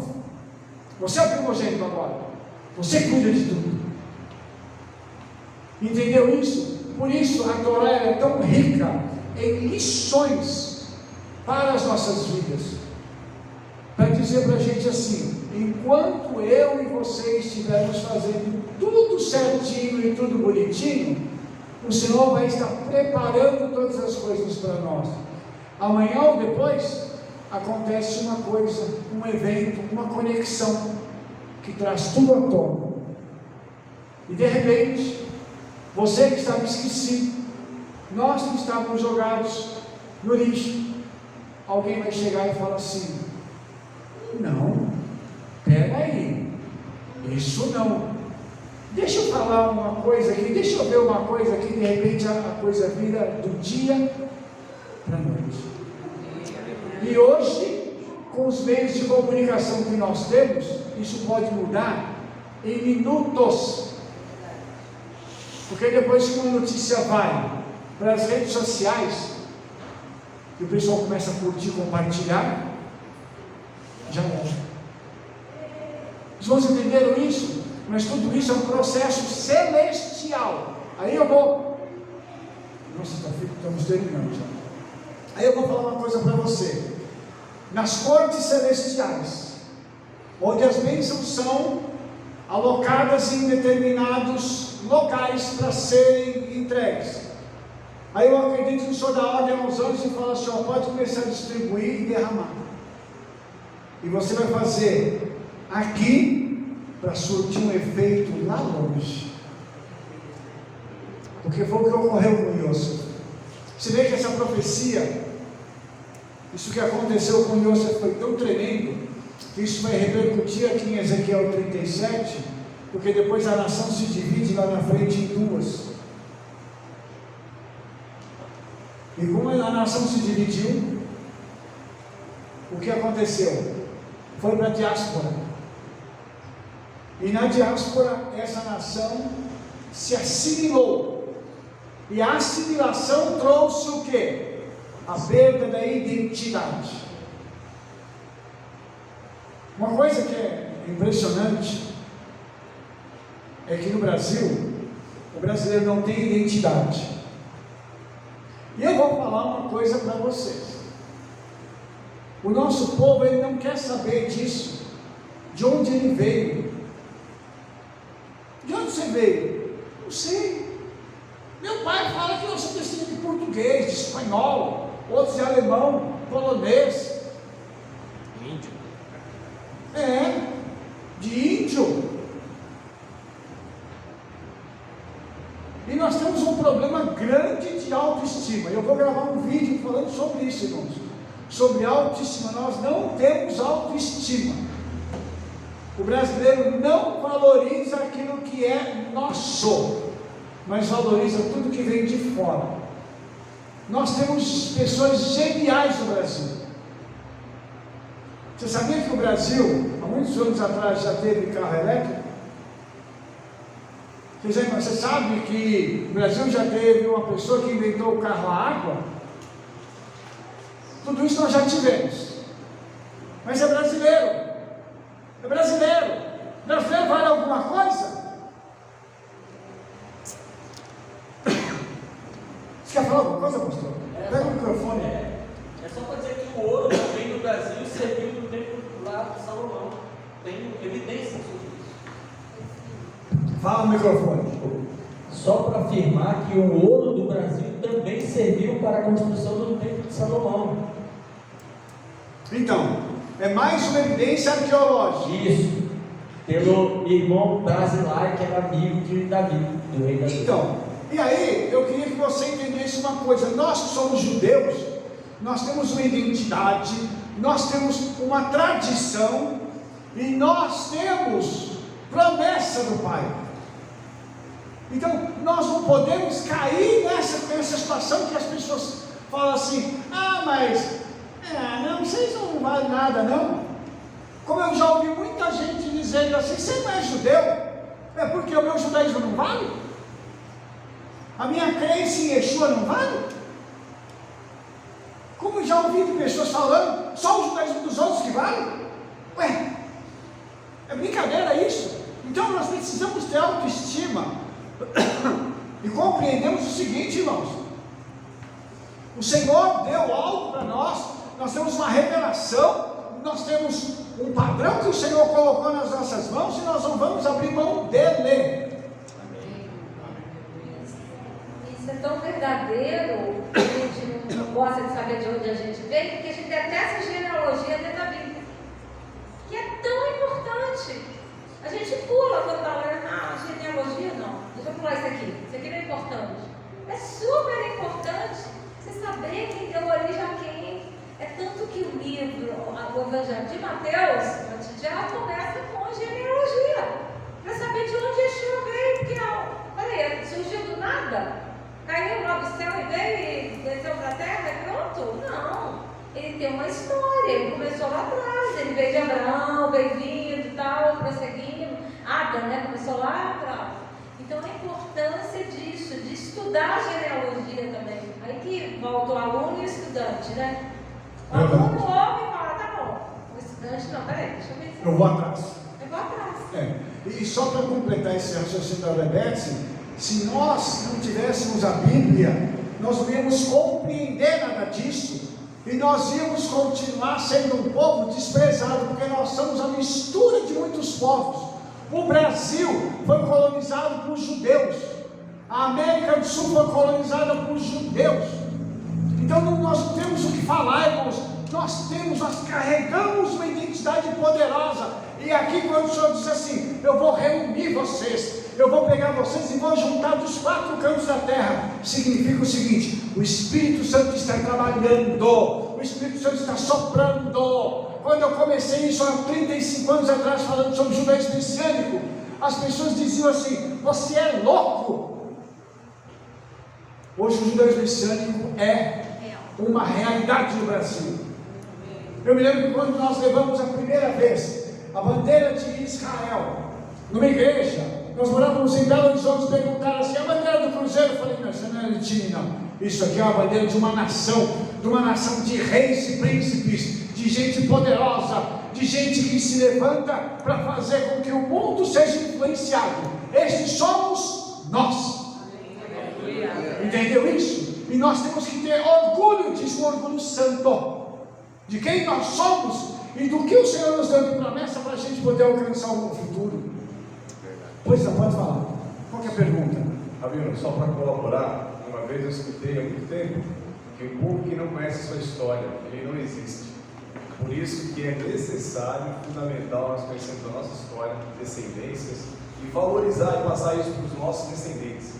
você é o primogênito agora, você cuida de tudo. Entendeu isso? Por isso a Torá é tão rica em lições para as nossas vidas, para dizer para a gente assim: enquanto eu e você estivermos fazendo tudo certinho e tudo bonitinho, o Senhor vai estar preparando todas as coisas para nós. Amanhã ou depois, acontece uma coisa, um evento, uma conexão, que traz tudo à tona. E de repente, você que estava esquecido, nós que estávamos jogados no lixo, alguém vai chegar e falar assim: não, pera aí, isso não. Deixa eu falar uma coisa aqui, deixa eu ver uma coisa aqui, de repente a coisa vira do dia para a noite. E hoje, com os meios de comunicação que nós temos, isso pode mudar em minutos. Porque depois que uma notícia vai para as redes sociais, e o pessoal começa a curtir, compartilhar, já era. Os irmãos entenderam isso? Mas tudo isso é um processo celestial. Aí eu vou... Nossa, estamos terminando já. Aí eu vou falar uma coisa para você. Nas cortes celestiais, onde as bênçãos são alocadas em determinados locais para serem entregues. Aí eu acredito que o Senhor dá ordem aos anjos e fala assim: ó, pode começar a distribuir e derramar. E você vai fazer aqui para surtir um efeito lá longe. Porque foi o que ocorreu com Yosef. Você vê que essa profecia, isso que aconteceu com Yosef foi tão tremendo, que isso vai repercutir aqui em Ezequiel 37, porque depois a nação se divide lá na frente em duas. E como a nação se dividiu, o que aconteceu? Foi para a diáspora. E na diáspora, essa nação se assimilou. E a assimilação trouxe o quê? A perda da identidade. Uma coisa que é impressionante é que no Brasil, o brasileiro não tem identidade. E eu vou falar uma coisa para vocês. O nosso povo, ele não quer saber disso, de onde ele veio. De onde você veio? Não sei. Meu pai fala que eu sou descendente de português, de espanhol, outros de alemão, polonês. Índio. É, de índio. E nós temos um problema grande de autoestima. Eu vou gravar um vídeo falando sobre isso, irmãos. Sobre autoestima. Nós não temos autoestima. O brasileiro não valoriza aquilo que é nosso, mas valoriza tudo que vem de fora. Nós temos pessoas geniais no Brasil. Você sabia que o Brasil, há muitos anos atrás, já teve carro elétrico? Você sabe que o Brasil já teve uma pessoa que inventou o carro a água? Tudo isso nós já tivemos. Mas é brasileiro. É brasileiro. Brasileiro vale alguma coisa? Você quer falar alguma coisa, pastor? Pega o microfone. É só para dizer que o ouro também no Brasil serviu no tempo lá de Salomão. Tem evidência sobre isso. Fala no microfone. Só para afirmar que o ouro do Brasil também serviu para a construção do templo de Salomão. Então, é mais uma evidência arqueológica. Isso. Pelo irmão Brasileiro, que era amigo de Davi, do rei Davi. Então, e aí, eu queria que você entendesse uma coisa. Nós que somos judeus, nós temos uma identidade, nós temos uma tradição, e nós temos promessa do Pai. Então, nós não podemos cair nessa situação que as pessoas falam assim: ah, mas, não, vocês não valem nada, não. Como eu já ouvi muita gente dizendo assim: você não é judeu? É porque o meu judaísmo não vale? A minha crença em Yeshua não vale? Como eu já ouvi de pessoas falando, só o judaísmo dos outros que vale? Ué, é brincadeira isso? Então nós precisamos ter autoestima e compreendemos o seguinte, irmãos: o Senhor deu algo para nós, nós temos uma revelação, nós temos um padrão que o Senhor colocou nas nossas mãos e nós não vamos abrir mão dele. Isso é tão verdadeiro que a gente não gosta de saber de onde a gente vem, porque a gente detesta genealogia dentro da Bíblia, que é tão importante. A gente pula quando está lendo, genealogia não, deixa eu pular isso aqui não é importante. É super importante você saber quem deu origem a quem. É tanto que o livro, o Evangelho de Mateus, já começa com genealogia, para saber de onde Yeshua veio, porque peraí, surgiu do nada? Caiu lá do céu e veio e desceu para a terra e pronto? Não, ele tem uma história, ele começou lá atrás, ele veio de Abraão, veio vindo e tal, prosseguindo, Adão, né, começou lá atrás. Então a importância disso, de estudar a genealogia também, aí que volta o aluno e o estudante, né? O aluno ouve e fala, tá bom, o estudante não, peraí, deixa eu ver se Eu vou atrás. eu vou atrás. E só para completar esse raciocínio da Rebete, se nós não tivéssemos a Bíblia, nós não íamos compreender nada disso, e nós íamos continuar sendo um povo desprezado, porque nós somos a mistura de muitos povos. O Brasil foi colonizado por judeus, a América do Sul foi colonizada por judeus. Então nós não temos o que falar, irmãos. Nós carregamos uma identidade poderosa. E aqui quando o Senhor diz assim, eu vou reunir vocês, eu vou pegar vocês e vou juntar dos 4 cantos da terra, significa o seguinte: o Espírito Santo está trabalhando, o Espírito Santo está soprando. Quando eu comecei isso há 35 anos atrás, falando sobre judaísmo messiânico, as pessoas diziam assim, você é louco. Hoje o judaísmo messiânico é uma realidade no Brasil. Eu me lembro que quando nós levamos a primeira vez a bandeira de Israel numa igreja, nós morávamos em Belo Horizonte, perguntaram assim, a bandeira do Cruzeiro? Eu falei, não, isso não é de time não, isso aqui é uma bandeira de uma nação de reis e príncipes, de gente poderosa, de gente que se levanta para fazer com que o mundo seja influenciado. Estes somos nós. Entendeu isso? E nós temos que ter orgulho disso, um orgulho santo, de quem nós somos e do que o Senhor nos deu de promessa para a gente poder alcançar o futuro. Pois não, pode falar. Qual que é a pergunta? Rabino, só para colaborar, uma vez eu escutei há muito tempo que o povo que não conhece a sua história, ele não existe. Por isso que é necessário, fundamental, nós conhecermos a nossa história, descendências, e valorizar e passar isso para os nossos descendentes,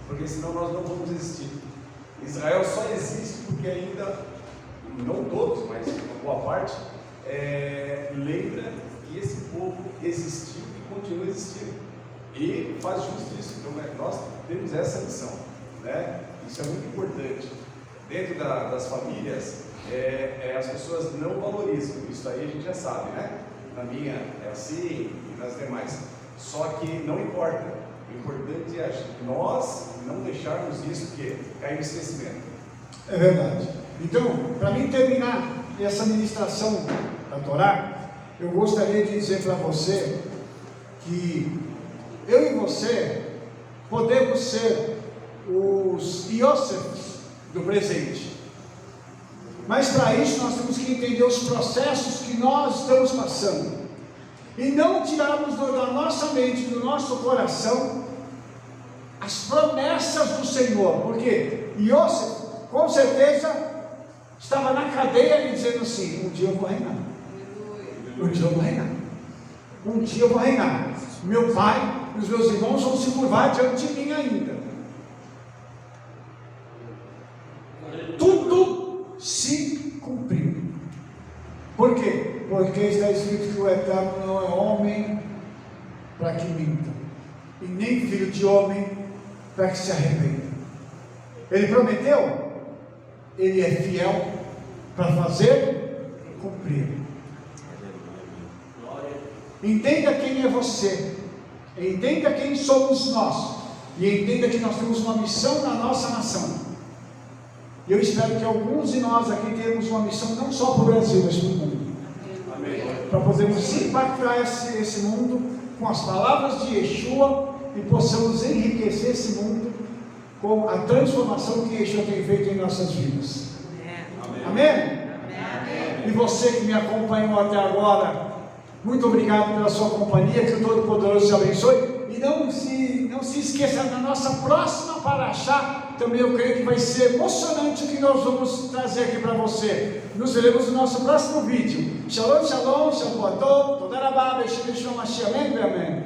porque senão nós não vamos existir. Israel só existe porque ainda, não todos, mas uma boa parte, lembra que esse povo existiu e continua existindo. E faz justiça. Então nós temos essa missão, né? Isso é muito importante. Dentro das famílias, as pessoas não valorizam. Isso aí a gente já sabe, né? Na minha é assim e nas demais. Só que não importa. O importante é nós não deixarmos isso cair no esquecimento. É verdade. Então, para mim terminar essa ministração da Torá, eu gostaria de dizer para você que eu e você podemos ser os Iósefes do presente. Mas para isso nós temos que entender os processos que nós estamos passando. E não tirarmos da nossa mente, do nosso coração, as promessas do Senhor. Porque Iósef, com certeza, estava na cadeia e dizendo assim, um dia eu vou reinar. Um dia eu vou reinar. Um dia eu vou reinar. Meu pai e os meus irmãos vão se curvar diante de mim ainda. Tudo se cumpriu. Por quê? Porque está escrito que o Eterno não é homem para que minta, e nem filho de homem para que se arrependa. Ele prometeu, ele é fiel para fazer e cumprir. Entenda quem é você, entenda quem somos nós, e entenda que nós temos uma missão na nossa nação. E eu espero que alguns de nós aqui tenhamos uma missão não só para o Brasil, mas para o mundo. Para podermos impactar esse mundo com as palavras de Yeshua e possamos enriquecer esse mundo com a transformação que Yeshua tem feito em nossas vidas. Amém? Amém? E você que me acompanhou até agora, Muito obrigado pela sua companhia, que o Todo-Poderoso te abençoe. E não se esqueça, na nossa próxima paraxá, também eu creio que vai ser emocionante o que nós vamos trazer aqui para você. Nos veremos no nosso próximo vídeo. Shalom, shalom, shalom, toda rabá, beijo, beijo, amém, amém.